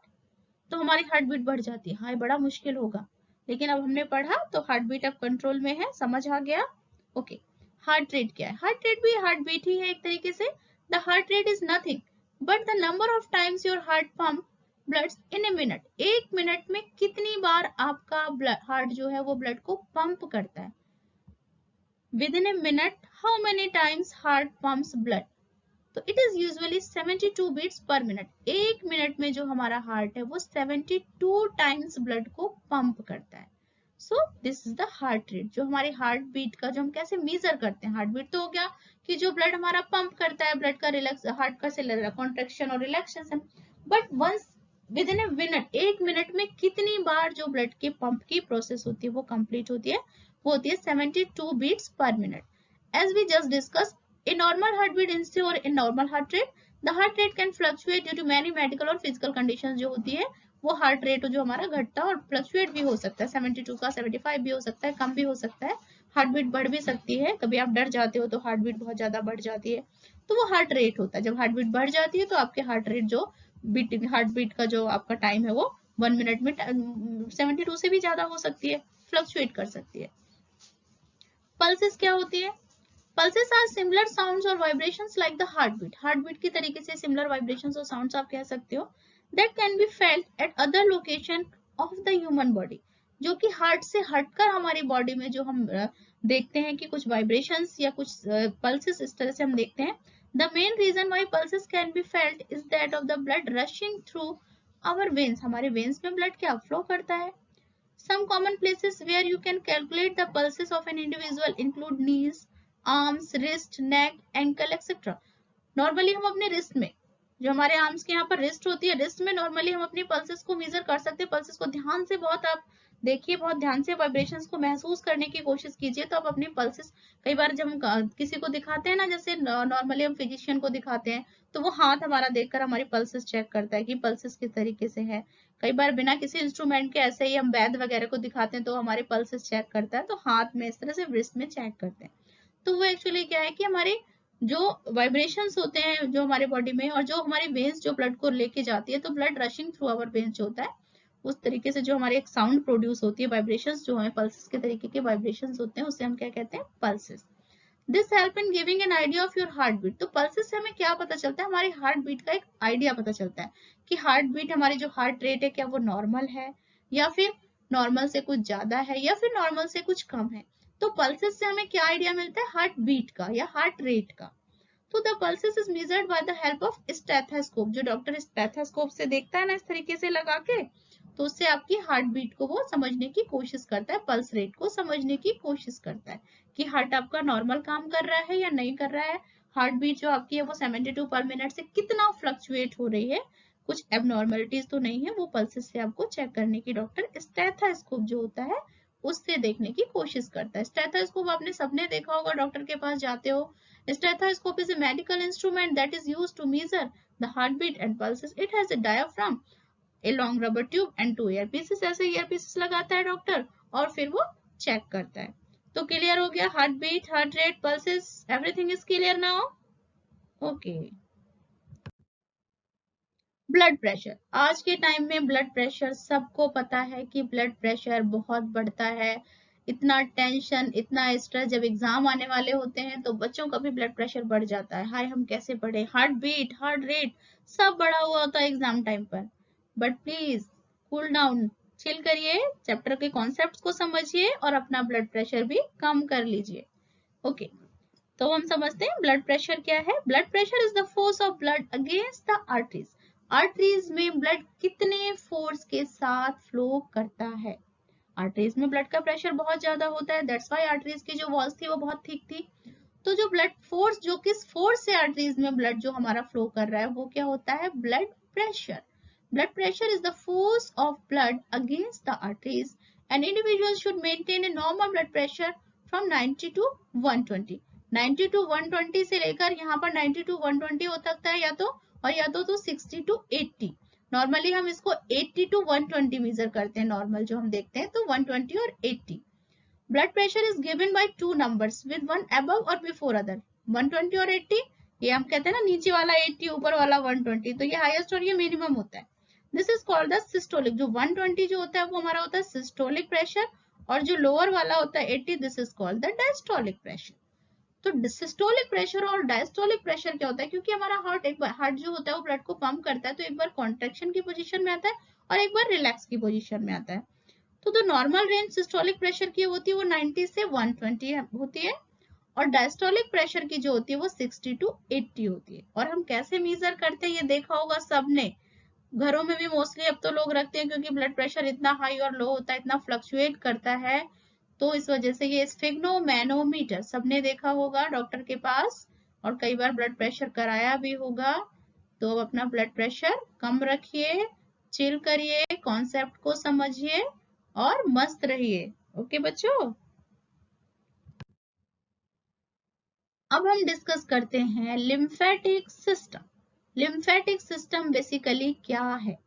तो हमारी हार्ट बीट बढ़ जाती है, हाँ ये बड़ा मुश्किल होगा, लेकिन अब हमने पढ़ा तो हार्ट बीट अब कंट्रोल में है, समझ आ गया। ओके, हार्ट रेट क्या है, हार्ट रेट भी हार्ट बीट ही है एक तरीके से, The heart rate is nothing but the number of times your heart pump blood in a minute. एक मिनट में कितनी बार आपका हार्ट जो है वो ब्लड को पंप करता है. Within a minute, how many times heart pumps blood? तो it is usually 72 beats per minute. एक मिनट में जो हमारा हार्ट है वो 72 टाइम्स ब्लड को पंप करता है. So this is the heart rate. जो हमारी हार्ट बीट का जो हम कैसे मेजर करते हैं, हार्ट बीट तो हो गया कि जो ब्लड हमारा पंप करता है, ब्लड का रिलैक्स, हार्ट का सेलुलर कॉन्ट्रैक्शन और relaxation. But once within a minute, एक मिनट में कितनी बार जो ब्लड के पंप की प्रोसेस होती है वो कंप्लीट होती है, वो होती है 72 beats per minute. As we just discuss, a normal heartbeat instead or a normal heart rate, the heart rate can fluctuate due to many medical और physical conditions जो होती है, वो हार्ट रेट जो हमारा घटता और फ्लक्चुएट भी हो सकता है. 72 का 75 भी हो सकता है, कम भी हो सकता है. हार्ट बीट बढ़ भी सकती है, कभी आप डर जाते हो तो हार्ट बीट बहुत ज्यादा बढ़ जाती है, तो वो हार्ट रेट होता है. जब हार्ट बीट बढ़ जाती है तो आपके हार्ट रेट जो बीटिंग, हार्ट बीट का जो आपका टाइम है वो 1 मिनट में 72 से भी ज्यादा हो सकती है, फ्लक्चुएट कर सकती है. पल्सेस क्या होती है? Pulses are similar sounds or vibrations like the heartbeat. Heartbeat की तरीके से similar vibrations और sounds आप कह सकते हो. That can be felt at other location of the human body. जो कि हार्ट से हटकर हमारी बॉडी में जो हम देखते हैं कि कुछ vibrations या कुछ pulses इस तरह से हम देखते हैं. The main reason why pulses can be felt is that of the blood rushing through our veins. हमारे veins में blood क्या flow करता है. Some common places where you can calculate the pulses of an individual include knees, arms, wrist, neck, ankle etcetera. Normally हम अपने रिस्ट में, जो हमारे आर्म्स के यहाँ पर रिस्ट होती है, रिस्ट में नॉर्मली हम अपनी पल्सेस को मेजर कर सकते हैं. पल्सेस को ध्यान से बहुत आप देखिए, बहुत ध्यान से वाइब्रेशंस को महसूस करने की कोशिश कीजिए, तो आप अपनी पल्सेस, कई बार जब हम किसी को दिखाते हैं ना, जैसे नॉर्मली हम फिजिशियन को दिखाते हैं तो वो हाथ हमारा देखकर हमारी पल्सेस चेक करता है कि पल्सेस किस तरीके से है. कई बार बिना किसी इंस्ट्रूमेंट के ऐसे ही हम वैद्य वगैरह को दिखाते हैं तो हमारे पल्सेस चेक करता है, तो हाथ में इस तरह से रिस्ट में चेक करते हैं. तो वो एक्चुअली क्या है कि हमारे जो वाइब्रेशंस होते हैं जो हमारे बॉडी में, और जो हमारी वेन्स जो ब्लड को लेके जाती है, तो blood rushing through our veins जो होता है, उस तरीके से जो हमारे एक साउंड प्रोड्यूस होती है, वाइब्रेशंस जो है पल्सेस के तरीके के वाइब्रेशंस होते हैं, उससे हम क्या कहते हैं, pulses. This help in giving an idea of your heart beat. तो पल्सेस से हमें क्या पता चलता है, हमारी हार्ट बीट का एक आइडिया पता चलता है कि हार्ट बीट, हमारी जो हार्ट रेट है, क्या वो नॉर्मल है या फिर नॉर्मल से कुछ ज्यादा है या फिर नॉर्मल से कुछ कम है. तो पल्सेस से हमें क्या आइडिया मिलता है, हार्ट बीट का या हार्ट रेट का. तो the pulses is measured by the help of stethoscope. जो डॉक्टर स्टेथोस्कोप से देखता है ना, इस तरीके से लगा के, तो उससे आपकी हार्ट बीट को वो समझने की कोशिश करता है, पल्स रेट को समझने की कोशिश करता है कि हार्ट आपका नॉर्मल काम कर रहा है या नहीं कर रहा है. हार्ट बीट जो आपकी है वो 72 पर मिनट से कितना फ्लक्चुएट हो रही है, कुछ एबनॉर्मलिटीज तो नहीं है, वो पल्सेस से आपको चेक करने की डॉक्टर स्टेथोस्कोप जो होता है उससे देखने की कोशिश करता है. स्टेथोस्कोप आपने सबने देखा होगा, डॉक्टर के पास जाते हो. Stethoscope is a medical instrument that is used to measure the heartbeat and pulses. It has a diaphragm, a long rubber tube and two earpieces. ऐसे earpieces लगाता है डॉक्टर और फिर वो चेक करता है. तो क्लियर हो गया, heart beat, heart rate, pulses, everything is clear now. Okay. Blood pressure. आज के टाइम में ब्लड प्रेशर, सबको पता है कि ब्लड प्रेशर बहुत बढ़ता है. इतना टेंशन, इतना स्ट्रेस, जब एग्जाम आने वाले होते हैं तो बच्चों का भी ब्लड प्रेशर बढ़ जाता है. हाय, हम कैसे पढ़े, हार्ट बीट, हार्ट रेट सब बढ़ा हुआ होता है एग्जाम टाइम पर. But please cool down, chill करिए, चैप्टर के कॉन्सेप्ट्स को समझिए और अपना ब्लड प्रेशर भी कम कर लीजिए. ओके, तो हम समझते हैं ब्लड प्रेशर क्या है. Blood pressure is the force of blood against the arteries. Arteries में ब्लड कितने फोर्स के साथ फ्लो करता है. आर्टरीज में ब्लड का प्रेशर बहुत ज्यादा होता है, दैट्स व्हाई आर्टरीज की जो वॉल्स थी वो बहुत थिक थी. तो जो ब्लड फोर्स, जो किस फोर्स से आर्टरीज में ब्लड जो हमारा फ्लो कर रहा है, वो क्या होता है, blood pressure. Blood pressure is the force of blood against the arteries. An individual should maintain a normal blood pressure from 90 to 120. 90 to 120 से लेकर यहाँ पर 90 to 120 हो सकता है, या तो 60 to 80. नॉर्मली हम इसको 80 to 120 मेजर करते हैं, नॉर्मल जो हम देखते हैं, तो 120 और 80. Blood pressure is given by two numbers with one above और बिफोर अदर. 120 और 80, ये हम कहते हैं ना, नीचे वाला 80, ऊपर वाला 120, तो ये हाईएस्ट और ये मिनिमम होता है. This is called the systolic. जो 120 जो होता है वो हमारा होता है सिस्टोलिक प्रेशर, और जो लोअर वाला होता है 80, this is called the diastolic pressure. तो सिस्टोलिक प्रेशर और डायस्टोलिक प्रेशर क्या होता है, क्योंकि हमारा हार्ट जो होता है वो ब्लड को पंप करता है, तो एक बार कॉन्ट्रैक्शन की पोजीशन में आता है और एक बार रिलैक्स की पोजीशन में आता है। तो नॉर्मल रेंज सिस्टोलिक प्रेशर की होती है वो 90 से 120 होती है, और डायस्टोलिक प्रेशर की जो होती है वो 60 to 80 होती है। और हम कैसे मेजर करते हैं ये देखा होगा सबने, घरों में भी मोस्टली अब तो लोग रखते हैं, क्योंकि ब्लड प्रेशर इतना हाई और लो होता है, इतना फ्लक्चुएट करता है, तो इस वजह से ये स्फिग्नोमैनोमीटर सबने देखा होगा डॉक्टर के पास, और कई बार ब्लड प्रेशर कराया भी होगा। तो अब अपना ब्लड प्रेशर कम रखिए, चिल करिए, कॉन्सेप्ट को समझिए और मस्त रहिए। ओके बच्चों, अब हम डिस्कस करते हैं lymphatic system. Lymphatic system basically क्या है?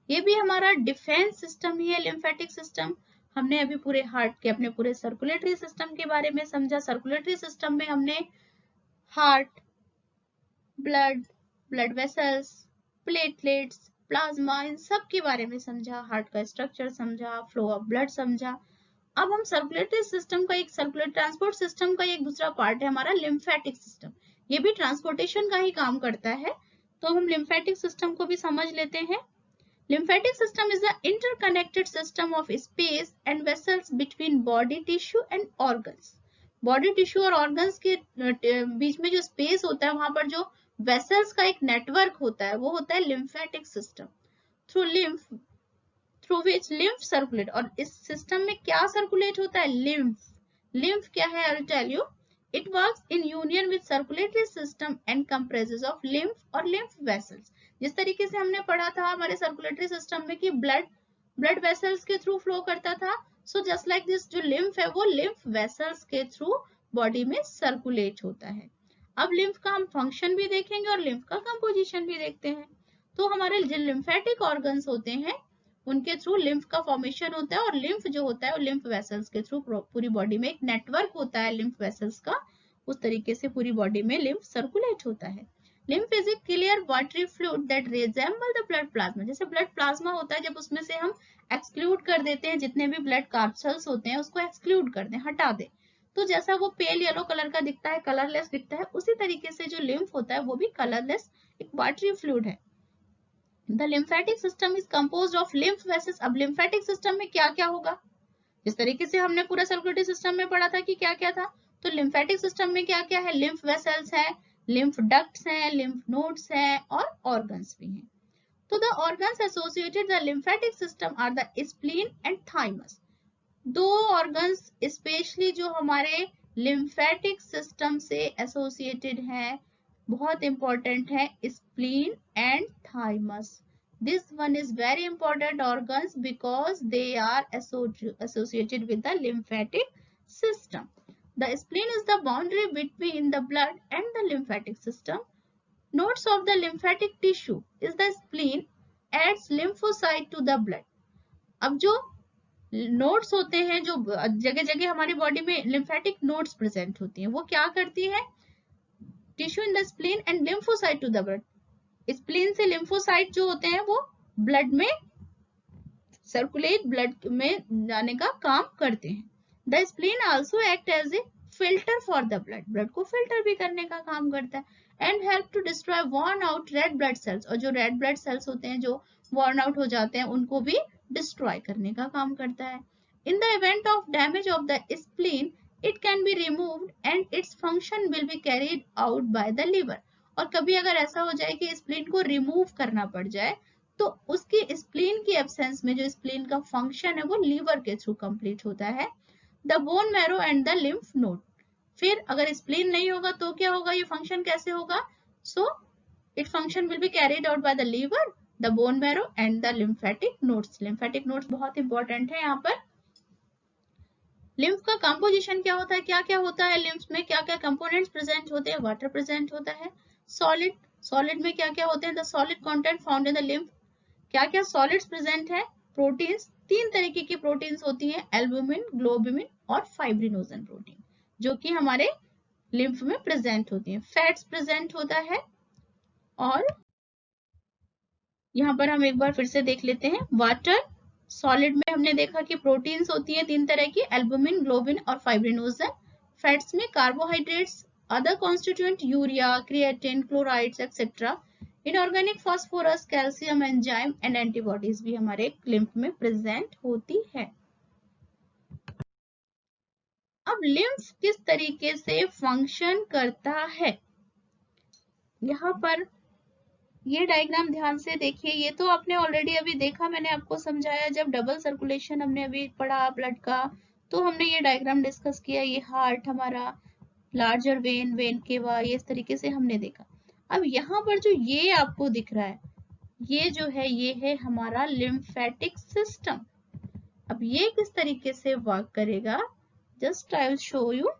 ये भी हमारा डिफेंस सिस्टम ही है। लिम्फेटिक सिस्टम हमने अभी पूरे हार्ट के अपने पूरे सर्कुलेटरी सिस्टम के बारे में समझा। सर्कुलेटरी सिस्टम में हमने heart, blood, blood vessels, platelets, plasma, इन सब के बारे में समझा, हार्ट का स्ट्रक्चर समझा, फ्लो ऑफ ब्लड समझा। अब हम सर्कुलेटरी सिस्टम का एक सर्कुलेटरी ट्रांसपोर्ट सिस्टम का एक दूसरा पार्ट है हमारा लिम्फेटिक सिस्टम। ये भी ट्रांसपोर्टेशन का ही काम करता है, तो हम लिम्फेटिक सिस्टम को भी समझ लेते हैं। Lymphatic system is the interconnected system of space and vessels between body tissue and organs. Body tissue और organs के बीच में जो space होता है, वहां पर जो vessels का एक network होता है, वो होता है lymphatic system. Through which lymph circulate. और इस system में क्या circulate होता है? Lymph. Lymph क्या है? I will tell you. It works in union with circulatory system and comprises of lymph और lymph vessels. जिस तरीके से हमने पढ़ा था हमारे सर्कुलेटरी सिस्टम में कि ब्लड वेसल्स के थ्रू फ्लो करता था, सो जस्ट लाइक दिस जो लिम्फ है वो लिम्फ वेसल्स के थ्रू बॉडी में सर्कुलेट होता है। अब लिम्फ का हम फंक्शन भी देखेंगे और लिम्फ का कंपोजिशन भी देखते हैं। तो हमारे जो लिम्फेटिक ऑर्गन्स होते हैं उनके थ्रू लिम्फ का फॉर्मेशन होता है, और लिम्फ जो होता है वो लिम्फ वेसल्स के थ्रू पूरी बॉडी में एक नेटवर्क होता है लिम्फ वेसल्स का, उस तरीके से पूरी बॉडी में लिम्फ सर्कुलेट होता है। Lymph is a clear watery fluid that resemble the blood plasma. जैसे ब्लड प्लाज्मा होता है, जब उसमें से हम एक्सक्लूड कर देते हैं जितने भी ब्लड कार्पल्स होते हैं, उसको एक्सक्लूड कर दें, हटा दें, तो जैसा वो पेल येलो कलर का दिखता है, कलरलेस दिखता है, उसी तरीके से जो लिम्फ होता है वो भी कलरलेस एक वाटरी फ्लूइड है। The lymphatic system is composed of lymph vessels. अब lymphatic system में क्या क्या होगा? जिस तरीके से हमने पूरा सर्कुलेटरी सिस्टम में पढ़ा था कि क्या क्या था, तो लिम्फेटिक सिस्टम में क्या क्या है? लिम्फ वेसल्स है, lymph ducts हैं, lymph nodes हैं और organs भी हैं। तो the organs associated the lymphatic system are the spleen and thymus. दो organs especially जो हमारे lymphatic system से associated हैं, बहुत important है, spleen and thymus. This one is very important organs because they are associated with the lymphatic system. The spleen is the boundary between the blood and the lymphatic system. Nodes of the lymphatic tissue is the spleen adds lymphocyte to the blood. अब जो नोड्स होते हैं, जो जगह जगह हमारी बॉडी में लिम्फेटिक नोड्स प्रेजेंट होती हैं, वो क्या करती है? Tissue in the spleen and lymphocyte to the blood. Spleen से लिम्फोसाइट जो होते हैं वो ब्लड में सर्कुलेट, ब्लड में जाने का काम करते हैं. The spleen also act as a filter for the blood. Blood को फिल्टर भी करने का काम करता है. And help to destroy worn out red blood cells. और जो रेड ब्लड सेल्स होते हैं जो worn out हो जाते हैं, उनको भी डिस्ट्रॉय करने का काम करता है. In the event of damage of the spleen, it can be removed and its function will be carried out by the liver. और कभी अगर ऐसा हो जाए कि स्प्लीन को रिमूव करना पड़ जाए, तो उसकी स्प्लीन की एब्सेंस में जो स्प्लीन का फंक्शन है वो लीवर के थ्रू कंप्लीट होता है. The bone marrow and the lymph node. फिर अगर स्प्लीन नहीं होगा तो क्या होगा? ये फंक्शन कैसे होगा? So its function will be carried out by the liver, the bone marrow and the lymphatic nodes. Lymphatic nodes बहुत इंपॉर्टेंट है यहाँ पर. लिम्फ का कंपोजिशन क्या होता है? क्या क्या होता है लिम्फ में? क्या क्या कंपोनेंट्स प्रेजेंट होते हैं? वाटर प्रेजेंट होता है. सॉलिड में क्या क्या होते हैं? The solid content found in the lymph. क्या क्या सॉलिड्स प्रेजेंट है? प्रोटीन्स. तीन तरीके की प्रोटीन्स होती हैं, एल्बुमिन, ग्लोबुमिन और फाइब्रिनोजन प्रोटीन, जो कि हमारे लिम्फ में प्रेजेंट होती हैं. फैट्स प्रेजेंट होता है. और यहाँ पर हम एक बार फिर से देख लेते हैं. वाटर, सॉलिड में हमने देखा कि प्रोटीन्स होती हैं तीन तरह की, एल्बुमिन, ग्लोबुमिन और फाइब्रिनोजन. फैट्स में carbohydrates other constituent urea, creatine, chlorides etcetera, inorganic phosphorus, calcium, enzyme and antibodies भी हमारे लिम्फ में प्रेजेंट होती है। अब लिम्फ किस तरीके से फंक्शन करता है, यहाँ पर ये डायग्राम ध्यान से देखिए। ये तो आपने ऑलरेडी अभी देखा, मैंने आपको समझाया जब डबल सर्कुलेशन हमने अभी पढ़ा ब्लड का, तो हमने ये डायग्राम डिस्कस किया। ये हार्ट हमारा, लार्जर वेन, वेन केवा, ये इस तरीके से हमने देखा। अब यहाँ पर जो ये आपको दिख रहा है, ये जो है ये है हमारा लिम्फेटिक सिस्टम। अब ये किस तरीके से वर्क करेगा, just I will show you.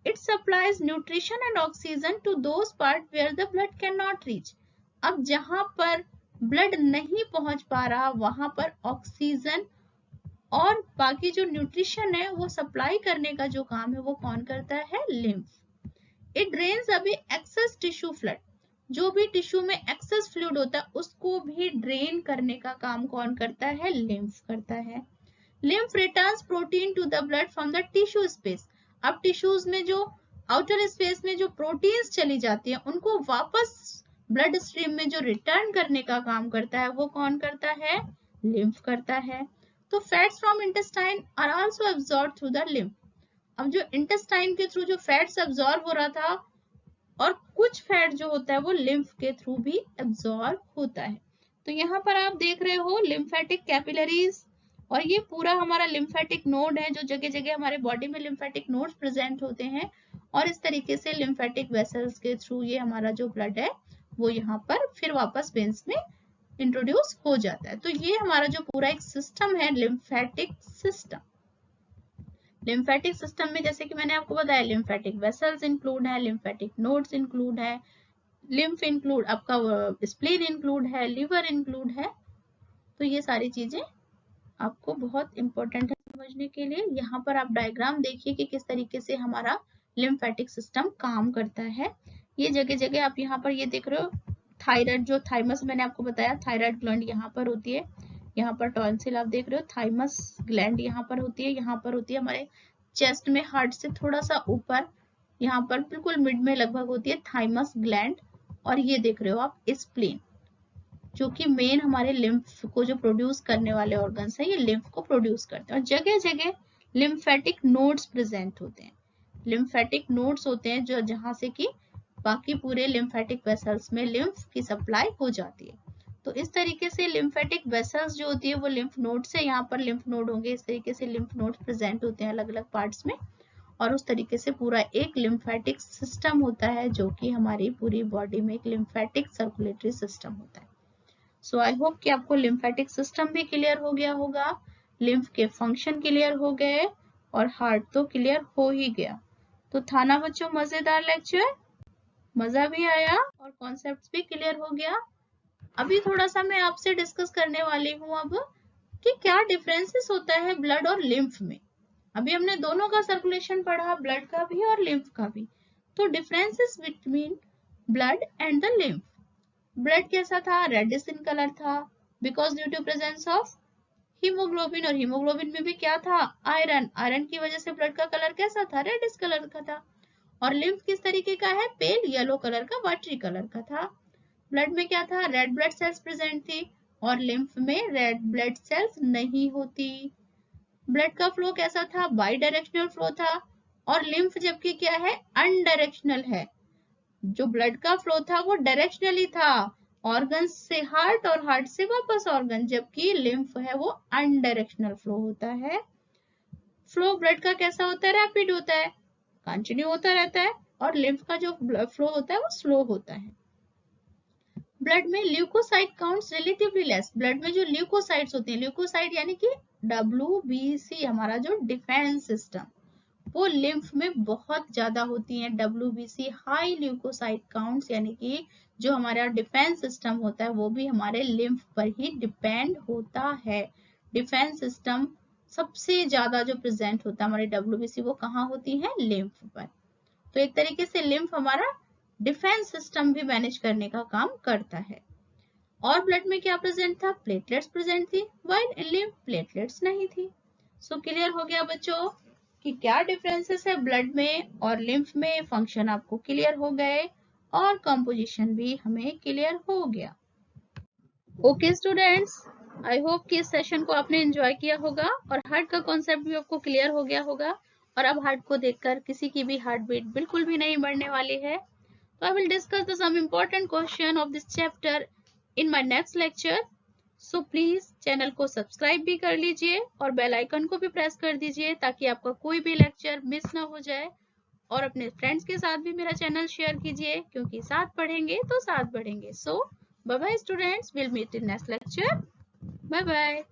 It supplies nutrition and oxygen to those parts where the blood cannot reach. अब जहां पर ब्लड नहीं पहुंच पा रहा वहां पर ऑक्सीजन और बाकी जो न्यूट्रिशन है वो सप्लाई करने का जो काम है वो कौन करता है, लिम्फ। इट ड्रेन्स अभी एक्सेस टिश्यू फ्लड, जो भी टिश्यू में एक्सेस फ्लूइड होता है उसको भी ड्रेन करने का काम कौन करता है, लिम्फ करता है। Lymph returns protein to the blood from the tissue space. अब टिश्यूज में जो आउटर स्पेस में जो प्रोटीन्स चली जाती है उनको वापस ब्लड स्ट्रीम में जो रिटर्न करने का काम करता है वो कौन करता है, लिम्फ करता है। तो fats from intestine are also absorb through the lymph. अब जो इंटेस्टाइन के थ्रू जो फैट्स एब्जॉर्ब हो रहा था और कुछ फैट जो होता है वो लिम्फ के थ्रू भी एब्जॉर्ब होता है। तो यहाँ पर आप देख रहे हो लिम्फेटिक कैपिलरीज, और ये पूरा हमारा लिम्फेटिक नोड है, जो जगह जगह हमारे बॉडी में लिम्फेटिक नोड्स प्रेजेंट होते हैं, और इस तरीके से लिम्फेटिक वेसल्स के थ्रू ये हमारा जो ब्लड है वो यहाँ पर फिर वापस वेन्स में इंट्रोड्यूस हो जाता है। तो ये हमारा जो पूरा एक सिस्टम है लिम्फेटिक सिस्टम। लिम्फेटिक सिस्टम में जैसे कि मैंने आपको बताया लिम्फेटिक वेसल्स इंक्लूड है, लिम्फेटिक नोड्स इंक्लूड है, लिम्फ इंक्लूड आपका स्प्लीन इंक्लूड है, लिवर इंक्लूड है। तो ये सारी चीजें आपको बहुत इंपॉर्टेंट है समझने के लिए। यहाँ पर आप डायग्राम देखिए कि किस तरीके से हमारा लिम्फेटिक सिस्टम काम करता है। ये जगह जगह आप यहाँ पर ये देख रहे हो, थायराइड जो थाइमस मैंने आपको बताया, थायराइड ग्लैंड यहाँ पर होती है, यहाँ पर टॉन्सिल आप देख रहे हो, थाइमस ग्लैंड यहाँ पर होती है, यहाँ पर होती है हमारे चेस्ट में हार्ट से थोड़ा सा ऊपर, यहाँ पर बिल्कुल मिड में लगभग होती है थाइमस ग्लैंड। और ये देख रहे हो आप स्प्लीन, जो कि मेन हमारे लिम्फ को जो प्रोड्यूस करने वाले ऑर्गन्स है, ये लिम्फ को प्रोड्यूस करते हैं। और जगह जगह लिम्फेटिक नोड्स प्रेजेंट होते हैं, लिम्फेटिक नोड्स होते हैं जो जहां से कि बाकी पूरे लिम्फेटिक वेसल्स में लिम्फ की सप्लाई हो जाती है। तो इस तरीके से लिम्फेटिक वेसल्स जो होती है वो लिम्फ नोड से, यहाँ पर लिम्फ नोड होंगे, इस तरीके से लिम्फ नोड्स प्रेजेंट होते हैं अलग अलग पार्ट्स में, और उस तरीके से पूरा एक लिम्फेटिक सिस्टम होता है जो कि हमारी पूरी बॉडी में एक लिम्फेटिक सर्कुलेटरी सिस्टम होता है। सो आई होप कि आपको लिम्फेटिक सिस्टम भी क्लियर हो गया होगा, लिम्फ के फंक्शन क्लियर हो गए, और हार्ट तो क्लियर हो ही गया। तो था ना बच्चों मजेदार लेक्चर, मजा भी आया और कॉन्सेप्ट्स भी क्लियर हो गया। अभी थोड़ा सा मैं आपसे डिस्कस करने वाली हूँ अब कि क्या डिफरेंसेस होता है ब्लड और लिम्फ में। अभी हमने दोनों का सर्कुलेशन पढ़ा, ब्लड का भी और लिम्फ का भी। तो differences between blood and the lymph. Blood कैसा था, रेडिश इन कलर था, because due to presence of haemoglobin, और हीमोग्लोबिन में भी क्या था, आयरन, आयरन की वजह से ब्लड का कलर कैसा था, रेडिश कलर का था। और लिम्फ किस तरीके का है, पेल येलो कलर का, वाटरी कलर का था। ब्लड में क्या था, रेड ब्लड सेल्स प्रेजेंट थी, और लिम्फ में रेड ब्लड सेल्स नहीं होती। ब्लड का फ्लो कैसा था, बाई डायरेक्शनल फ्लो था, और लिम्फ जबकि क्या है, अनडायरेक्शनल है। जो ब्लड का फ्लो था वो डायरेक्शनली था, ऑर्गन से हार्ट और हार्ट से वापस ऑर्गन, जबकि लिम्फ है वो अनडायरेक्शनल फ्लो होता है। फ्लो ब्लड का कैसा होता है, रैपिड होता है, कंटिन्यू होता रहता है, और लिम्फ का जो ब्लड फ्लो होता है वो स्लो होता है। ब्लड में leucocyte counts relatively less, blood में जो ल्यूकोसाइट्स होते हैं, ल्यूकोसाइट यानी कि WBC हमारा जो डिफेंस सिस्टम, वो लिम्फ में बहुत ज्यादा होती हैं। WBC हाई ल्यूकोसाइट काउंट्स, यानी कि जो हमारा डिफेंस सिस्टम होता है वो भी हमारे लिम्फ पर ही डिपेंड होता है। डिफेंस सिस्टम सबसे ज्यादा जो प्रेजेंट होता है हमारे WBC, वो कहाँ होती है, लिम्फ पर। तो एक तरीके से लिम्फ हमारा डिफेंस सिस्टम भी मैनेज करने का काम करता है। और ब्लड में क्या प्रेजेंट था, प्लेटलेट्स प्रेजेंट थी, व्हाइल इन लिम्फ प्लेटलेट्स नहीं थी। सो क्लियर हो गया बच्चों कि क्या डिफरेंसेस है ब्लड में और लिम्फ में, फंक्शन आपको क्लियर हो गए और कंपोजिशन भी हमें क्लियर हो गया। ओके स्टूडेंट्स, आई होप कि इस सेशन को आपने एंजॉय किया होगा और हार्ट का कॉन्सेप्ट भी आपको क्लियर हो गया होगा। और अब हार्ट को देखकर किसी की भी हार्ट बीट बिल्कुल भी नहीं बढ़ने वाली है। तो I will discuss the some important question of this chapter in my next lecture. So please channel को सब्सक्राइब भी कर लीजिए और बेल आइकन को भी प्रेस कर दीजिए ताकि आपका कोई भी लेक्चर मिस ना हो जाए। और अपने फ्रेंड्स के साथ भी मेरा चैनल शेयर कीजिए, क्योंकि साथ पढ़ेंगे तो साथ बढ़ेंगे। So bye bye students, will meet in next lecture. Bye bye.